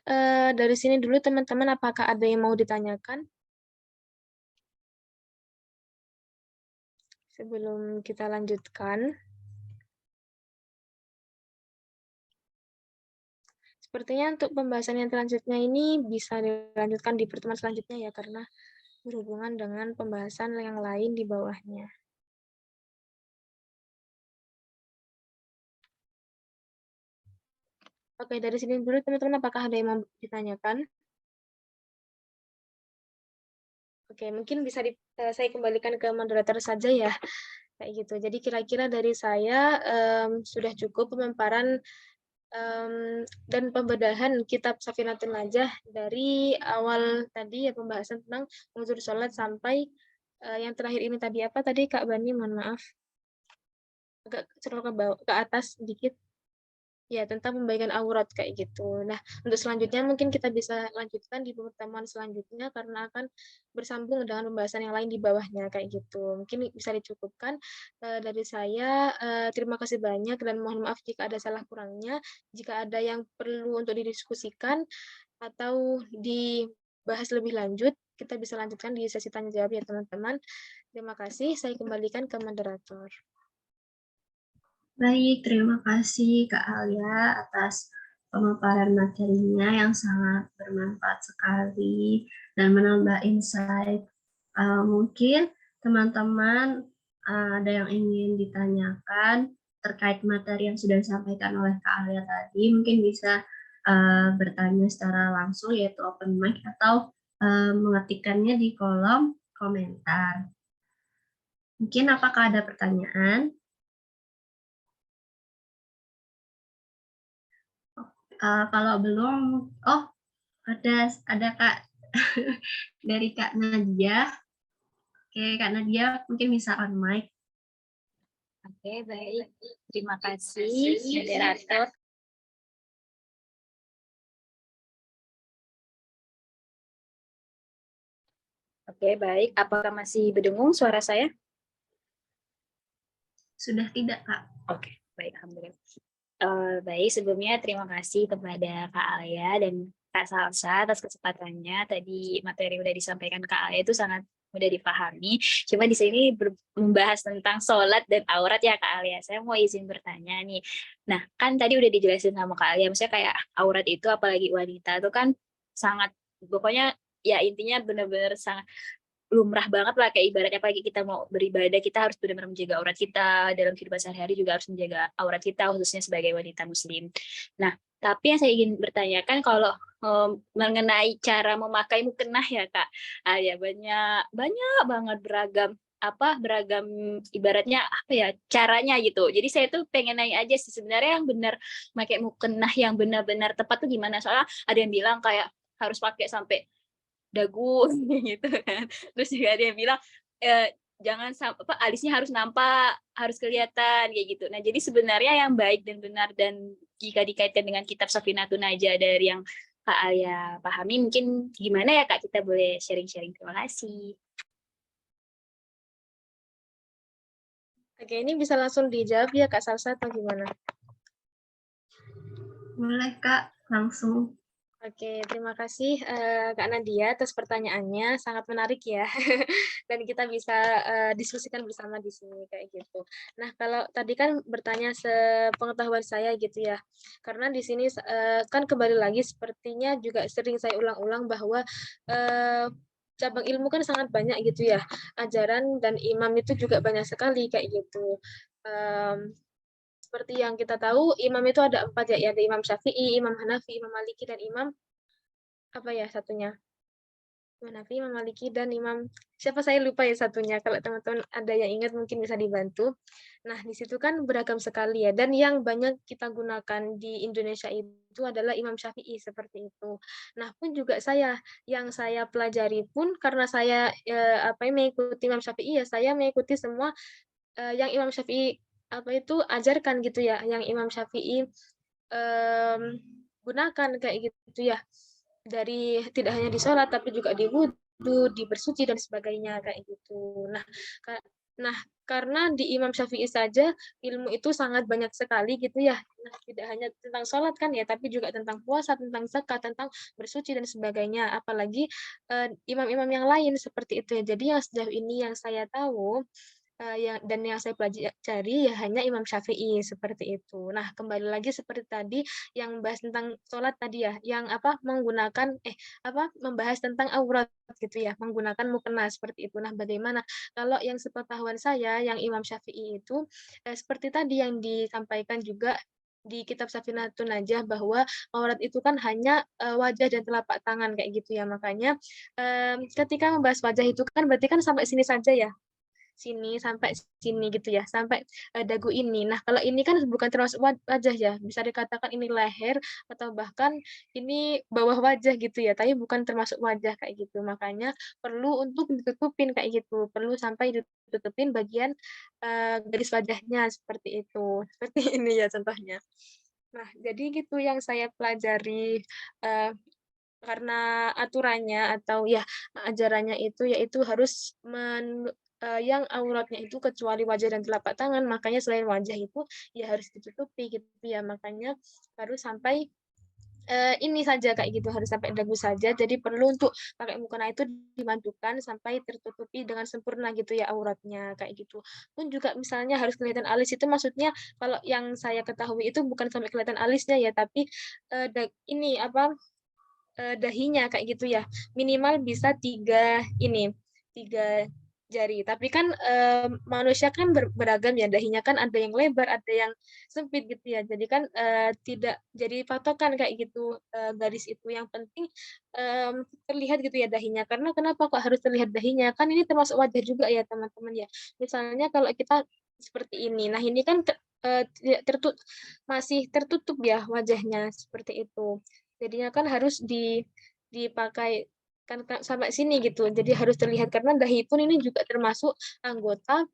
dari sini dulu teman-teman, apakah ada yang mau ditanyakan sebelum kita lanjutkan? Sepertinya untuk pembahasan yang selanjutnya ini bisa dilanjutkan di pertemuan selanjutnya ya, karena berhubungan dengan pembahasan yang lain di bawahnya. Oke, dari sini dulu teman-teman, apakah ada yang mau ditanyakan? Oke, mungkin bisa saya kembalikan ke moderator saja ya, kayak gitu. Jadi kira-kira dari saya sudah cukup pemaparan dan pembedahan kitab Safinatul Najah dari awal tadi ya pembahasan tentang uzur sholat sampai yang terakhir ini tadi apa tadi Kak Bani, mohon maaf agak scroll ke bawah ke atas sedikit. Ya, tentang pembaikan aurat kayak gitu. Nah, untuk selanjutnya mungkin kita bisa lanjutkan di pertemuan selanjutnya karena akan bersambung dengan pembahasan yang lain di bawahnya kayak gitu. Mungkin bisa dicukupkan dari saya. Terima kasih banyak dan mohon maaf jika ada salah kurangnya. Jika ada yang perlu untuk didiskusikan atau dibahas lebih lanjut, kita bisa lanjutkan di sesi tanya jawab ya teman-teman. Terima kasih. Saya kembalikan ke moderator. Baik, terima kasih Kak Alia atas pemaparan materinya yang sangat bermanfaat sekali dan menambah insight. Mungkin teman-teman ada yang ingin ditanyakan terkait materi yang sudah disampaikan oleh Kak Alia tadi, mungkin bisa bertanya secara langsung yaitu open mic atau mengetikkannya di kolom komentar. Mungkin apakah ada pertanyaan? Kalau belum, oh ada Kak dari Kak Nadia. Oke, Kak Nadia mungkin bisa on mic. Oke, baik. Terima kasih, moderator. Oke, baik. Apakah masih berdengung suara saya? Sudah tidak, Kak. Oke, baik. Alhamdulillah. Baik, sebelumnya terima kasih kepada Kak Alia dan Kak Salsa atas kesempatannya. Tadi materi udah disampaikan Kak Alia itu sangat mudah dipahami. Cuma di sini membahas tentang sholat dan aurat ya Kak Alia. Saya mau izin bertanya nih. Nah, kan tadi udah dijelasin sama Kak Alia, maksudnya kayak aurat itu apalagi wanita itu kan sangat, pokoknya ya intinya benar-benar sangat lumrah banget lah, kayak ibaratnya apalagi kita mau beribadah kita harus benar-benar menjaga aurat kita, dalam kehidupan sehari-hari juga harus menjaga aurat kita khususnya sebagai wanita muslim. Nah, tapi yang saya ingin bertanyakan kalau mengenai cara memakai mukena ya Kak, ya banyak banget beragam ibaratnya apa ya caranya gitu. Jadi saya tuh pengen nanya aja sih sebenarnya yang benar pakai mukena yang benar-benar tepat tuh gimana, soalnya ada yang bilang kayak harus pakai sampai dagu gitu kan. Terus juga ada yang bilang jangan apa alisnya harus nampak, harus kelihatan kayak gitu. Nah, jadi sebenarnya yang baik dan benar dan jika dikaitkan dengan kitab Safinatun Najah dari yang Kak Alia pahami, mungkin gimana ya Kak, kita boleh sharing-sharing. Terima kasih. Oke, ini bisa langsung dijawab ya Kak Salsa atau gimana? Boleh Kak, langsung. Oke, terima kasih Kak Nadia atas pertanyaannya, sangat menarik ya. Dan kita bisa diskusikan bersama di sini kayak gitu. Nah, kalau tadi kan bertanya sepengetahuan saya gitu ya. Karena di sini kan kembali lagi sepertinya juga sering saya ulang-ulang bahwa cabang ilmu kan sangat banyak gitu ya. Ajaran dan imam itu juga banyak sekali kayak gitu. Seperti yang kita tahu, imam itu ada 4 ya, ada Imam Syafi'i, Imam Hanafi, Imam Maliki, dan Imam apa ya satunya? Imam Hanafi, Imam Maliki, dan Imam siapa saya lupa ya satunya. Kalau teman-teman ada yang ingat mungkin bisa dibantu. Nah, di situ kan beragam sekali ya. Dan yang banyak kita gunakan di Indonesia itu adalah Imam Syafi'i seperti itu. Nah, pun juga yang saya pelajari pun karena saya mengikuti Imam Syafi'i ya, saya mengikuti semua yang Imam Syafi'i apa itu ajarkan gitu ya, yang Imam Syafi'i gunakan kayak gitu ya. Dari tidak hanya di sholat tapi juga di wudhu, di bersuci dan sebagainya kayak gitu. Nah, karena di Imam Syafi'i saja ilmu itu sangat banyak sekali gitu ya. Nah, tidak hanya tentang sholat kan ya, tapi juga tentang puasa, tentang zakat, tentang bersuci dan sebagainya. Apalagi imam-imam yang lain seperti itu ya. Jadi yang sejauh ini yang saya tahu yang saya pelajari ya hanya Imam Syafi'i seperti itu. Nah, kembali lagi seperti tadi yang membahas tentang sholat tadi ya, yang membahas tentang aurat gitu ya, menggunakan mukena seperti itu. Nah, bagaimana kalau yang sepengetahuan saya yang Imam Syafi'i itu seperti tadi yang disampaikan juga di kitab Safinatun Najah bahwa aurat itu kan hanya wajah dan telapak tangan kayak gitu ya. Makanya ketika membahas wajah itu kan berarti kan sampai sini saja ya, sini sampai sini gitu ya, sampai dagu ini. Nah, kalau ini kan bukan termasuk wajah ya, bisa dikatakan ini leher atau bahkan ini bawah wajah gitu ya, tapi bukan termasuk wajah kayak gitu. Makanya perlu untuk ditutupin kayak gitu, perlu sampai ditutupin bagian garis wajahnya seperti itu. Seperti ini ya contohnya. Nah, jadi gitu yang saya pelajari karena aturannya atau ya ajarannya itu yaitu harus yang auratnya itu kecuali wajah dan telapak tangan, makanya selain wajah itu ya harus ditutupi gitu ya, makanya harus sampai ini saja kayak gitu, harus sampai dagu saja. Jadi perlu untuk pakai mukena itu dimantukan sampai tertutupi dengan sempurna gitu ya auratnya kayak gitu. Pun juga misalnya harus kelihatan alis itu maksudnya kalau yang saya ketahui itu bukan sampai kelihatan alisnya ya, tapi ini apa dahinya kayak gitu ya, minimal bisa tiga jari. Tapi kan manusia kan beragam ya, dahinya kan ada yang lebar, ada yang sempit gitu ya. Jadi kan tidak jadi patokan kayak gitu garis itu. Yang penting terlihat gitu ya dahinya. Karena kenapa kok harus terlihat dahinya? Kan ini termasuk wajah juga ya teman-teman ya. Misalnya kalau kita seperti ini, nah ini kan masih tertutup ya wajahnya seperti itu. Jadinya kan harus dipakai kan sampai sini gitu. Jadi harus terlihat karena dahi pun ini juga termasuk anggota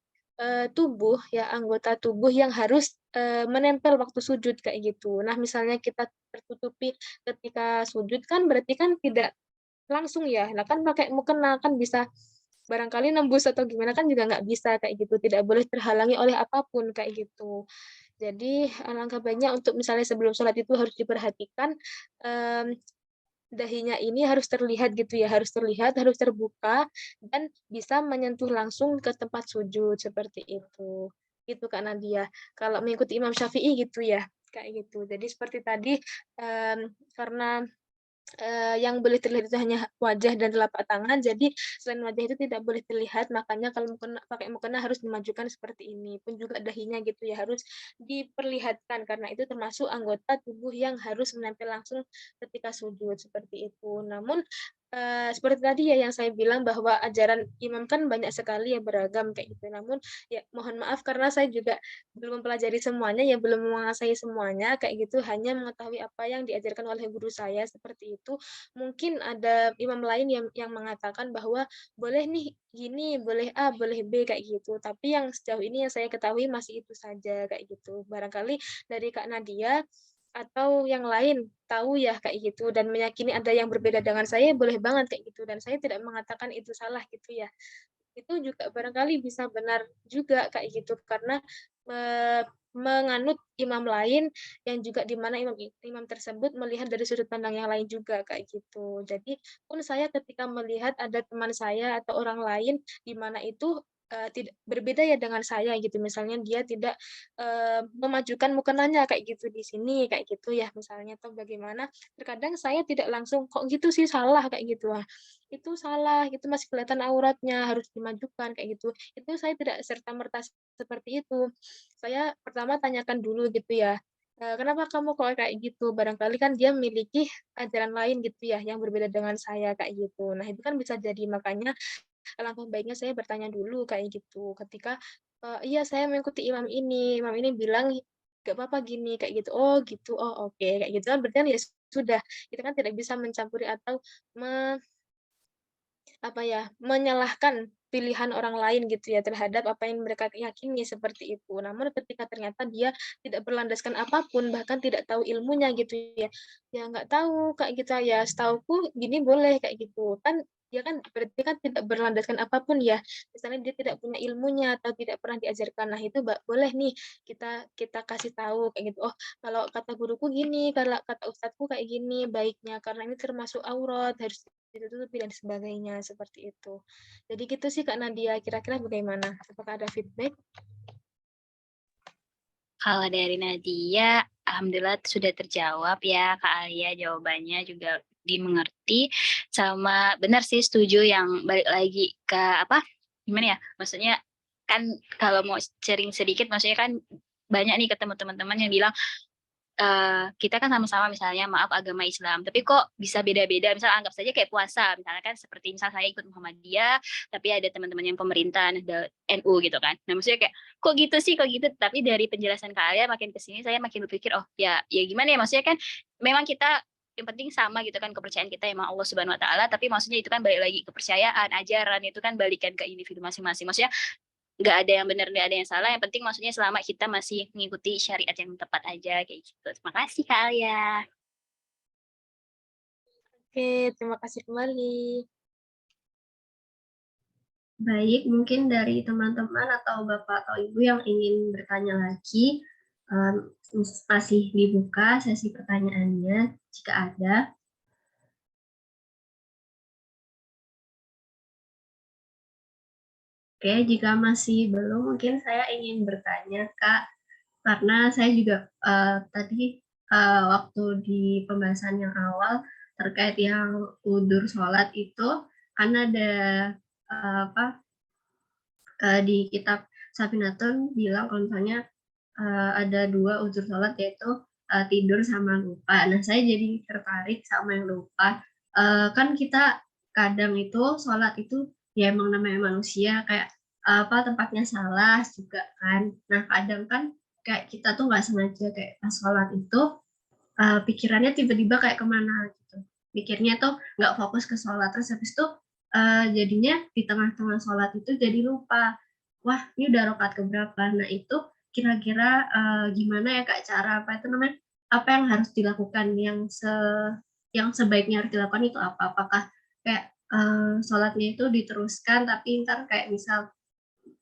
tubuh ya, anggota tubuh yang harus menempel waktu sujud kayak gitu. Nah, misalnya kita tertutupi ketika sujud kan berarti kan tidak langsung ya. Nah, kan pakai mukena kan bisa barangkali nembus atau gimana kan juga nggak bisa kayak gitu. Tidak boleh terhalangi oleh apapun kayak gitu. Jadi alangkah baiknya untuk misalnya sebelum sholat itu harus diperhatikan dahinya ini harus terlihat gitu ya, harus terlihat, harus terbuka, dan bisa menyentuh langsung ke tempat sujud, seperti itu. Itu Kak Nadia. Kalau mengikuti Imam Syafi'i gitu ya, kayak gitu. Jadi seperti tadi, karena yang boleh terlihat itu hanya wajah dan telapak tangan. Jadi selain wajah itu tidak boleh terlihat, makanya kalau pakai mukena harus dimajukan seperti ini. Pun juga dahinya gitu ya harus diperlihatkan karena itu termasuk anggota tubuh yang harus menempel langsung ketika sujud seperti itu. Namun seperti tadi ya yang saya bilang bahwa ajaran imam kan banyak sekali ya beragam kayak gitu. Namun ya mohon maaf karena saya juga belum mempelajari semuanya ya, belum menguasai semuanya kayak gitu, hanya mengetahui apa yang diajarkan oleh guru saya seperti itu. Mungkin ada imam lain yang mengatakan bahwa boleh nih gini, boleh A, boleh B kayak gitu. Tapi yang sejauh ini yang saya ketahui masih itu saja kayak gitu. Barangkali dari Kak Nadia atau yang lain tahu ya kayak gitu dan meyakini ada yang berbeda dengan saya, boleh banget kayak gitu dan saya tidak mengatakan itu salah gitu ya. Itu juga barangkali bisa benar juga kayak gitu karena, menganut imam lain yang juga di mana imam tersebut melihat dari sudut pandang yang lain juga kayak gitu. Jadi pun saya ketika melihat ada teman saya atau orang lain di mana itu, tidak berbeda ya dengan saya gitu, misalnya dia tidak, memajukan mukenanya kayak gitu di sini, kayak gitu ya misalnya atau bagaimana, terkadang saya tidak langsung, "Kok gitu sih, salah," kayak gitu. Itu salah, itu masih kelihatan auratnya, harus dimajukan kayak gitu. Itu saya tidak serta-merta seperti itu. Saya pertama tanyakan dulu gitu ya, "Kenapa kamu kok kayak gitu?" Barangkali kan dia memiliki ajaran lain gitu ya, yang berbeda dengan saya kayak gitu. Nah, itu kan bisa jadi makanya alangkah baiknya saya bertanya dulu kayak gitu. Ketika, "Iya saya mengikuti imam ini bilang gak apa-apa gini," kayak gitu. "Oh gitu, oh oke," kayak gitu kan berarti kan ya sudah, kita kan tidak bisa mencampuri atau apa ya, menyalahkan pilihan orang lain gitu ya, terhadap apa yang mereka yakini seperti itu. Namun ketika ternyata dia tidak berlandaskan apapun, bahkan tidak tahu ilmunya gitu ya, ya nggak tahu Kak kita ya, setahuku gini boleh kayak gitu. Kan dia kan berarti kan tidak berlandaskan apapun ya, misalnya dia tidak punya ilmunya atau tidak pernah diajarkan. Nah itu boleh nih kita kita kasih tahu kayak gitu, "Oh kalau kata guruku gini, kalau kata ustadzku kayak gini baiknya, karena ini termasuk aurat, harus ditutupi dan sebagainya, seperti itu. Jadi gitu sih Kak Nadia, kira-kira bagaimana? Apakah ada feedback? Kalau dari Nadia, alhamdulillah sudah terjawab ya Kak Alia, jawabannya juga dimengerti, sama benar sih setuju yang balik lagi ke apa, gimana ya, maksudnya kan kalau mau sharing sedikit maksudnya kan banyak nih ketemu teman-teman yang bilang, kita kan sama-sama misalnya maaf agama Islam, tapi kok bisa beda-beda, misal anggap saja kayak puasa, misalnya kan seperti misal saya ikut Muhammadiyah, tapi ada teman-teman yang pemerintahan, ada NU gitu kan. Nah maksudnya kayak, kok gitu sih, kok gitu. Tapi dari penjelasan kalian makin kesini saya makin berpikir, oh ya, ya gimana ya, maksudnya kan memang kita yang penting sama gitu kan kepercayaan kita emang Allah Subhanahu Wa Taala, tapi maksudnya itu kan balik lagi kepercayaan, ajaran itu kan balikan ke individu masing-masing. Maksudnya nggak ada yang benar, nggak ada yang salah, yang penting maksudnya selama kita masih mengikuti syariat yang tepat aja, kayak gitu. Terima kasih, Kak Alia. Oke, terima kasih kembali. Baik, mungkin dari teman-teman atau Bapak atau Ibu yang ingin bertanya lagi, masih dibuka sesi pertanyaannya jika ada. Oke, jika masih belum, mungkin saya ingin bertanya, Kak, karena saya juga tadi waktu di pembahasan yang awal terkait yang udur sholat itu, kan ada apa di kitab Safinatun bilang kalau misalnya ada dua unsur sholat yaitu tidur sama lupa. Nah, saya jadi tertarik sama yang lupa. Kan kita kadang itu sholat itu ya emang namanya manusia kayak apa tempatnya salah juga kan. Nah, kadang kan kayak kita tuh nggak sengaja kayak pas sholat itu pikirannya tiba-tiba kayak kemana gitu. Pikirnya tuh nggak fokus ke sholat terus habis itu jadinya di tengah-tengah sholat itu jadi lupa. Wah, ini udah rokat keberapa? Nah, itu kira-kira gimana ya Kak cara apa itu namanya? Apa yang harus dilakukan yang sebaiknya harus dilakukan itu apa? Apakah kayak sholatnya itu diteruskan tapi ntar kayak misal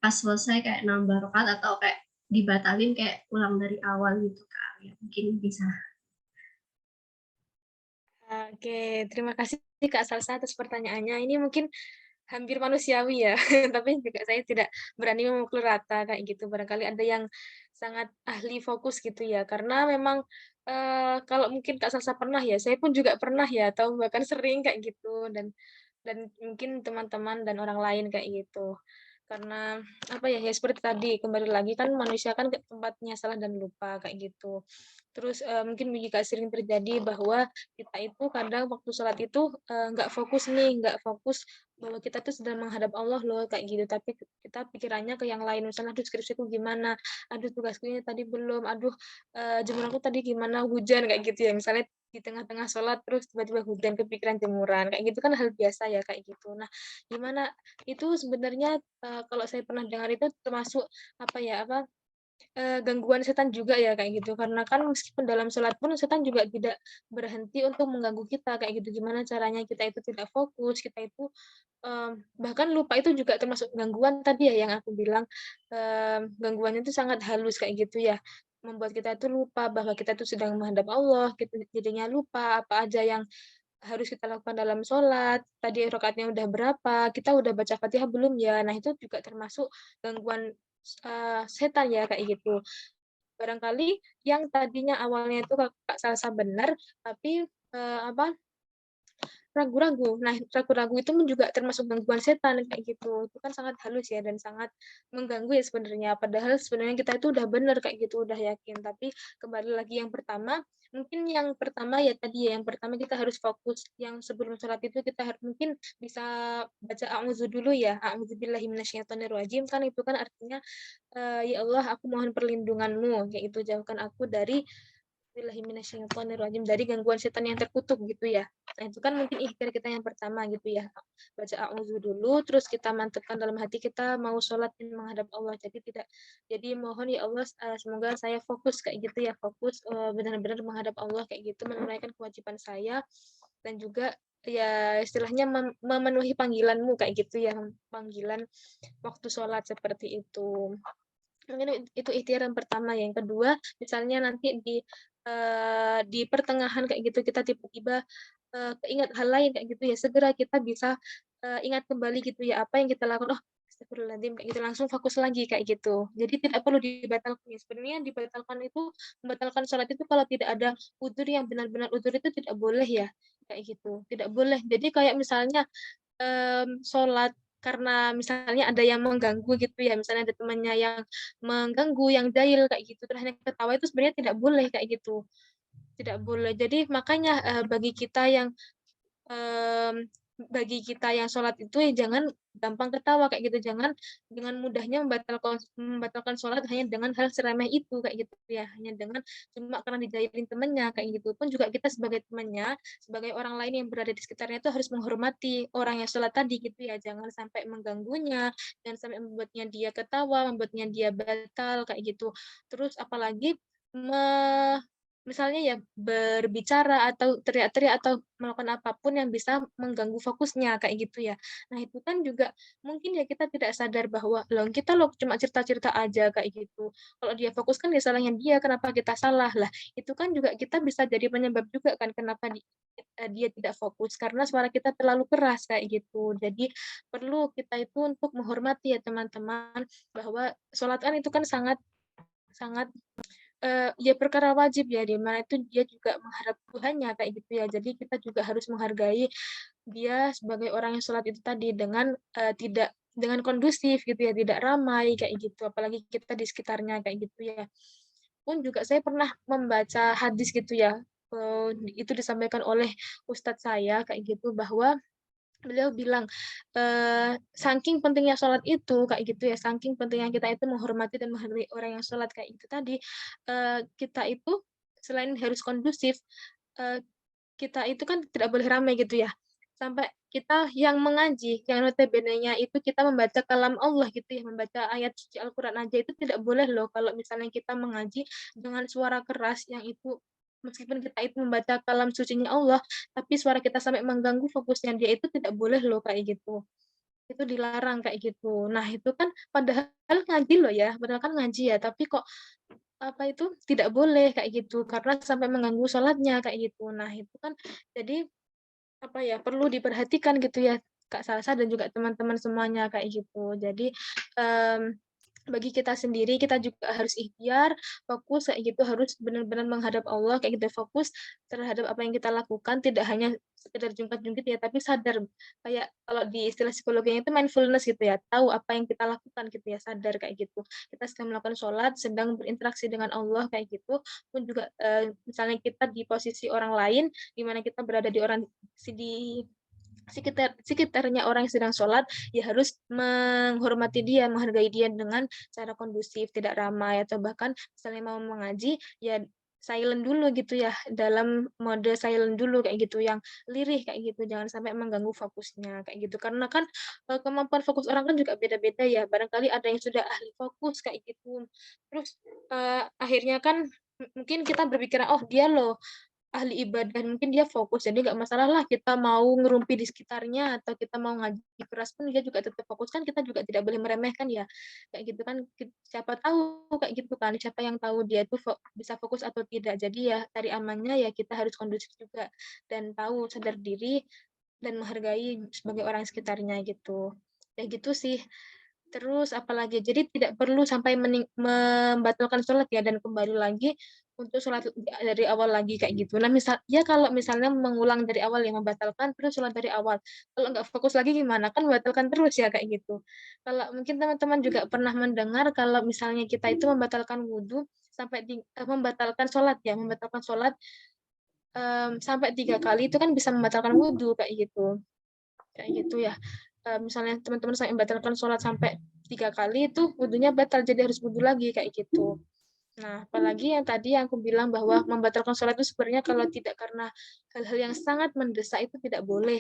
pas selesai kayak nambah rokat atau kayak dibatalin kayak ulang dari awal gitu Kak? Ya, mungkin bisa. Oke, terima kasih Kak Salsa atas pertanyaannya. Ini mungkin hampir manusiawi ya, tapi juga saya tidak berani memukul rata kayak gitu. Barangkali ada yang sangat ahli fokus gitu ya, karena memang kalau mungkin Kak Salsa pernah ya, saya pun juga pernah ya, atau bahkan sering kayak gitu dan mungkin teman-teman dan orang lain kayak gitu. Karena apa ya, ya seperti tadi kembali lagi kan manusia kan tempatnya salah dan lupa kayak gitu. Terus mungkin juga sering terjadi bahwa kita itu kadang waktu sholat itu nggak fokus nih, nggak fokus bahwa kita tuh sedang menghadap Allah loh kayak gitu. Tapi kita pikirannya ke yang lain, misalnya aduh skripsiku gimana, aduh tugasku ini tadi belum, aduh jemuran aku tadi gimana, hujan kayak gitu ya. Misalnya di tengah-tengah sholat terus tiba-tiba hujan kepikiran jemuran kayak gitu kan hal biasa ya kayak gitu. Nah, gimana itu sebenarnya kalau saya pernah dengar itu termasuk apa ya apa gangguan setan juga ya kayak gitu. Karena kan meskipun dalam sholat pun setan juga tidak berhenti untuk mengganggu kita kayak gitu. Gimana caranya kita itu tidak fokus, kita itu bahkan lupa itu juga termasuk gangguan tadi ya yang aku bilang, gangguannya itu sangat halus kayak gitu ya. Membuat kita itu lupa bahwa kita itu sedang menghadap Allah, gitu. Jadinya lupa apa aja yang harus kita lakukan dalam sholat, tadi rakaatnya udah berapa, kita udah baca Fatihah belum ya? Nah, itu juga termasuk gangguan setan ya kayak gitu. Barangkali yang tadinya awalnya itu Kak Salsa benar, tapi apa ragu-ragu. Nah, ragu-ragu itu juga termasuk gangguan setan kayak gitu. Itu kan sangat halus ya dan sangat mengganggu ya sebenarnya. Padahal sebenarnya kita itu udah benar kayak gitu, udah yakin. Tapi kembali lagi yang pertama, mungkin yang pertama ya tadi ya, yang pertama kita harus fokus. Yang sebelum sholat itu kita mungkin bisa baca a'udzu dulu ya. A'udzubillahi minasyaitonirrajim kan itu kan artinya ya Allah aku mohon perlindunganmu kayak itu jauhkan aku dari Bismillahirrahmanirrahim dari gangguan setan yang terkutuk gitu ya. Nah, itu kan mungkin ikhtiar kita yang pertama gitu ya. Baca a'udzu dulu, terus kita mantapkan dalam hati kita mau sholat dan menghadap Allah. Jadi mohon ya Allah semoga saya fokus kayak gitu ya, fokus benar-benar menghadap Allah kayak gitu, menunaikan kewajiban saya dan juga ya istilahnya memenuhi panggilanmu kayak gitu ya, panggilan waktu sholat seperti itu. Mungkin itu ikhtiar yang pertama. Yang kedua, misalnya nanti di pertengahan kayak gitu kita tiba-tiba keingat hal lain kayak gitu ya, segera kita bisa ingat kembali gitu ya apa yang kita lakukan. Oh, astagfirullahaladzim kayak gitu langsung fokus lagi kayak gitu. Jadi tidak perlu dibatalkan. Ya. Sebenarnya yang dibatalkan itu membatalkan sholat itu kalau tidak ada udzur yang benar-benar udzur itu tidak boleh ya kayak gitu. Tidak boleh. Jadi kayak misalnya sholat karena misalnya ada yang mengganggu gitu ya, misalnya ada temannya yang mengganggu, yang jahil kayak gitu, terus hanya ketawa itu sebenarnya tidak boleh kayak gitu, tidak boleh. Jadi makanya mmm, bagi kita yang sholat itu ya jangan gampang ketawa kayak gitu, jangan dengan mudahnya membatalkan sholat hanya dengan hal seremeh itu kayak gitu ya, hanya dengan cuma karena dijahilin temennya kayak gitu. Pun juga kita sebagai temannya, sebagai orang lain yang berada di sekitarnya itu harus menghormati orang yang sholat tadi gitu ya, jangan sampai mengganggunya, jangan sampai membuatnya dia ketawa, membuatnya dia batal kayak gitu. Terus apalagi misalnya ya berbicara atau teriak-teriak atau melakukan apapun yang bisa mengganggu fokusnya kayak gitu ya. Nah, itu kan juga mungkin ya kita tidak sadar bahwa loh kita loh cuma cerita-cerita aja kayak gitu. Kalau dia fokus kan ya salahnya dia, kenapa kita salah? Lah, itu kan juga kita bisa jadi penyebab juga kan kenapa dia tidak fokus karena suara kita terlalu keras kayak gitu. Jadi perlu kita itu untuk menghormati ya teman-teman bahwa sholat kan itu kan sangat sangat ya perkara wajib ya, di mana itu dia juga menghadap Tuhannya kayak gitu ya. Jadi kita juga harus menghargai dia sebagai orang yang sholat itu tadi dengan tidak dengan kondusif gitu ya, tidak ramai kayak gitu. Apalagi kita di sekitarnya kayak gitu ya. Pun juga saya pernah membaca hadis gitu ya. Itu disampaikan oleh ustadz saya kayak gitu bahwa beliau bilang, saking pentingnya sholat itu, kayak gitu ya, saking pentingnya kita itu menghormati dan menghargai orang yang sholat kayak itu tadi, kita itu selain harus kondusif, eee, kita itu kan tidak boleh ramai gitu ya, sampai kita yang mengaji, yang notabene-nya itu kita membaca kalam Allah gitu ya, membaca ayat suci Al-Quran aja itu tidak boleh loh kalau misalnya kita mengaji dengan suara keras yang itu meskipun kita itu membaca kalam sucinya Allah, tapi suara kita sampai mengganggu fokusnya dia itu tidak boleh loh kayak gitu. Itu dilarang kayak gitu. Nah, itu kan padahal ngaji loh ya, padahal kan ngaji ya, tapi kok apa itu tidak boleh kayak gitu karena sampai mengganggu sholatnya kayak gitu. Nah, itu kan jadi apa ya perlu diperhatikan gitu ya Kak Salsa dan juga teman-teman semuanya kayak gitu. Jadi bagi kita sendiri kita juga harus ikhtiar, fokus kayak gitu, harus benar-benar menghadap Allah kayak gitu, fokus terhadap apa yang kita lakukan, tidak hanya sekedar jungkat-jungkit ya, tapi sadar kayak kalau di istilah psikologinya itu mindfulness gitu ya, tahu apa yang kita lakukan gitu ya, sadar kayak gitu. Kita sedang melakukan sholat, sedang berinteraksi dengan Allah kayak gitu, pun juga misalnya kita di posisi orang lain, di mana kita berada di sekitarnya orang yang sedang sholat, ya harus menghormati dia, menghargai dia dengan cara kondusif, tidak ramai, atau bahkan misalnya mau mengaji, ya silent dulu gitu ya, dalam mode silent dulu kayak gitu, yang lirih kayak gitu, jangan sampai mengganggu fokusnya kayak gitu. Karena kan kemampuan fokus orang kan juga beda-beda ya, barangkali ada yang sudah ahli fokus kayak gitu. Terus akhirnya kan mungkin kita berpikir, oh dia loh ahli ibadah, mungkin dia fokus, jadi nggak masalah lah kita mau ngerumpi di sekitarnya atau kita mau ngaji keras pun dia juga tetap fokus, kan kita juga tidak boleh meremehkan ya, kayak gitu kan, siapa tahu kayak gitu kan, siapa yang tahu dia itu bisa fokus atau tidak. Jadi ya cari amannya ya kita harus kondusif juga dan tahu sadar diri dan menghargai sebagai orang sekitarnya gitu. Ya gitu sih. Terus apalagi, jadi tidak perlu sampai membatalkan sholat ya, dan kembali lagi untuk sholat dari awal lagi kayak gitu. Nah ya kalau misalnya mengulang dari awal yang membatalkan, terus sholat dari awal. Kalau nggak fokus lagi gimana? Kan membatalkan terus ya kayak gitu. Kalau mungkin teman-teman juga pernah mendengar kalau misalnya kita itu membatalkan wudhu sampai membatalkan sholat ya, membatalkan sholat sampai 3 kali itu kan bisa membatalkan wudhu kayak gitu. Kayak gitu ya. Misalnya teman-teman sampai membatalkan sholat sampai 3 kali itu wudhunya batal, jadi harus wudhu lagi kayak gitu. Nah, apalagi yang tadi yang aku bilang bahwa membatalkan sholat itu sebenarnya kalau tidak karena hal-hal yang sangat mendesak itu tidak boleh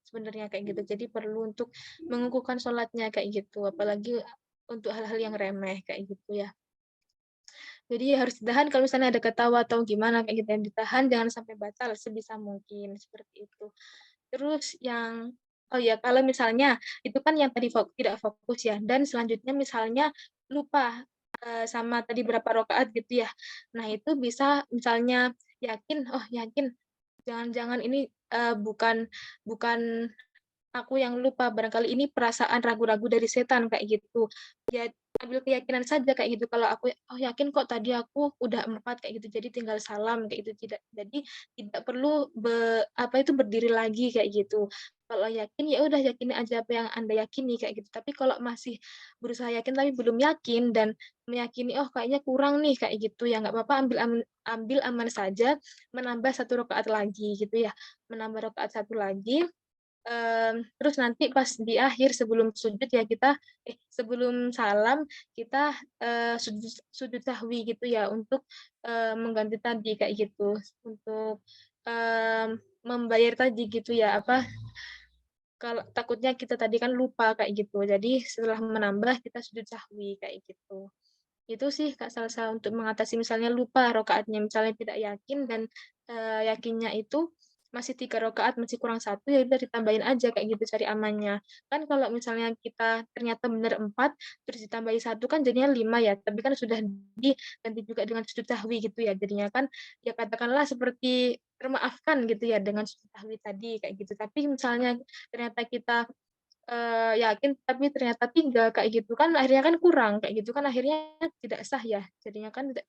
sebenarnya kayak gitu. Jadi perlu untuk mengukuhkan sholatnya kayak gitu, apalagi untuk hal-hal yang remeh kayak gitu ya. Jadi harus ditahan kalau misalnya ada ketawa atau gimana kayak gitu, yang ditahan jangan sampai batal sebisa mungkin seperti itu. Terus yang oh ya, kalau misalnya itu kan yang tadi tidak fokus ya, dan selanjutnya misalnya lupa sama tadi berapa rakaat gitu ya. Nah, itu bisa misalnya yakin, oh yakin jangan-jangan ini bukan bukan aku yang lupa, barangkali ini perasaan ragu-ragu dari setan kayak gitu. Ya ambil keyakinan saja kayak gitu, kalau aku, "Oh yakin kok tadi aku udah 4," kayak gitu, jadi tinggal salam kayak gitu, jadi tidak perlu berdiri lagi kayak gitu. Kalau yakin, ya udah yakini aja apa yang Anda yakini kayak gitu. Tapi kalau masih berusaha yakin tapi belum yakin dan meyakini, "Oh kayaknya kurang nih," kayak gitu, ya nggak apa-apa ambil aman saja, menambah 1 rakaat lagi gitu ya, menambah rakaat 1 lagi. Terus nanti pas di akhir sebelum sujud ya sebelum salam kita, sujud sahwi gitu ya untuk, mengganti tadi kayak gitu, untuk, membayar tadi gitu ya, kalau takutnya kita tadi kan lupa kayak gitu. Jadi setelah menambah kita sujud sahwi kayak gitu. Itu sih Kak Salsa untuk mengatasi misalnya lupa rakaatnya, misalnya tidak yakin dan, yakinnya itu masih 3 rakaat, masih kurang 1, ya udah ditambahin aja kayak gitu cari amannya. Kan kalau misalnya kita ternyata benar 4 terus ditambahi 1 kan jadinya 5 ya, tapi kan sudah diganti juga dengan sujud sahwi gitu ya, jadinya kan ya katakanlah seperti termaafkan gitu ya dengan sujud sahwi tadi kayak gitu. Tapi misalnya ternyata kita yakin tapi ternyata 3 kayak gitu kan akhirnya kan kurang, kayak gitu kan akhirnya tidak sah ya, jadinya kan tidak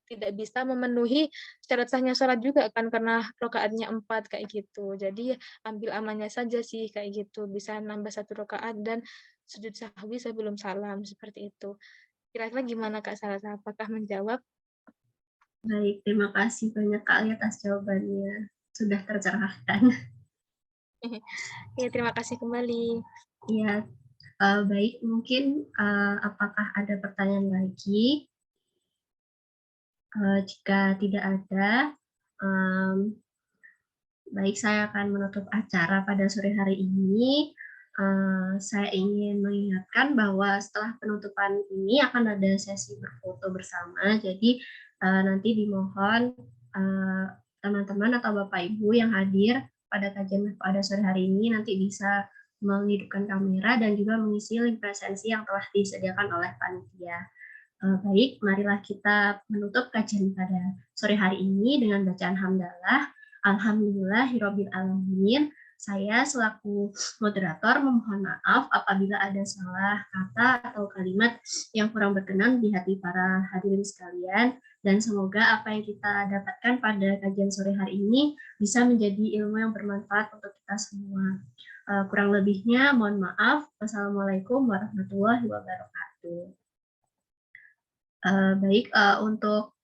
tidak bisa memenuhi syarat sahnya sholat juga kan karena rakaatnya 4 kayak gitu. Jadi ambil amannya saja sih kayak gitu, bisa nambah 1 rakaat dan sujud sahwi sebelum salam, seperti itu. Kira-kira gimana Kak Salsa, apakah menjawab? Baik, terima kasih banyak Kak Ali atas jawabannya. Sudah tercerahkan. Ya, terima kasih kembali. Ya, baik. Mungkin apakah ada pertanyaan lagi? Jika tidak ada, baik, saya akan menutup acara pada sore hari ini. Saya ingin mengingatkan bahwa setelah penutupan ini akan ada sesi berfoto bersama. Jadi nanti dimohon teman-teman atau Bapak Ibu yang hadir pada kajian pada sore hari ini nanti bisa menghidupkan kamera dan juga mengisi link presensi yang telah disediakan oleh panitia. Baik, marilah kita menutup kajian pada sore hari ini dengan bacaan hamdalah. Alhamdulillahirabbil alamin. Saya selaku moderator memohon maaf apabila ada salah kata atau kalimat yang kurang berkenan di hati para hadirin sekalian, dan semoga apa yang kita dapatkan pada kajian sore hari ini bisa menjadi ilmu yang bermanfaat untuk kita semua. Kurang lebihnya mohon maaf. Wassalamualaikum warahmatullahi wabarakatuh. Baik, untuk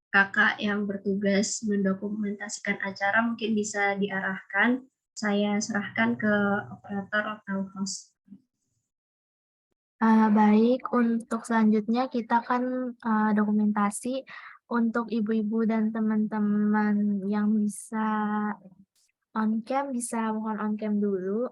kakak yang bertugas mendokumentasikan acara mungkin bisa diarahkan. Saya serahkan ke operator atau host. Baik, untuk selanjutnya kita kan dokumentasi Untuk ibu-ibu dan teman-teman yang bisa on cam, bisa mohon on cam dulu.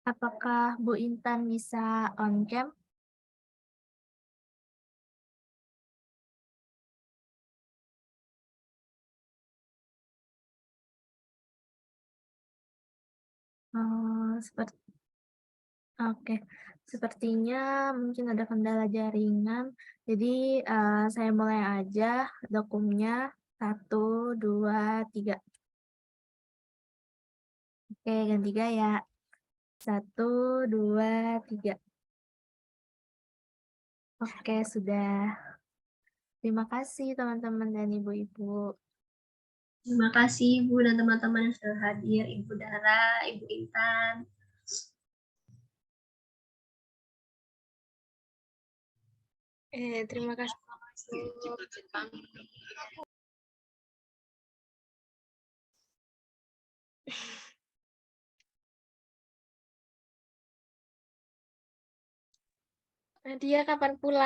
Apakah Bu Intan bisa on cam? Seperti Oke, sepertinya mungkin ada kendala jaringan. Jadi saya mulai aja dokumnya. 1, 2, 3. Oke, ganti gaya. 1, 2, 3. Oke, sudah. Terima kasih teman-teman dan ibu-ibu. Terima kasih Ibu dan teman-teman yang sudah hadir, Ibu Dara, Ibu Intan. Terima kasih. Nadia kapan pulang?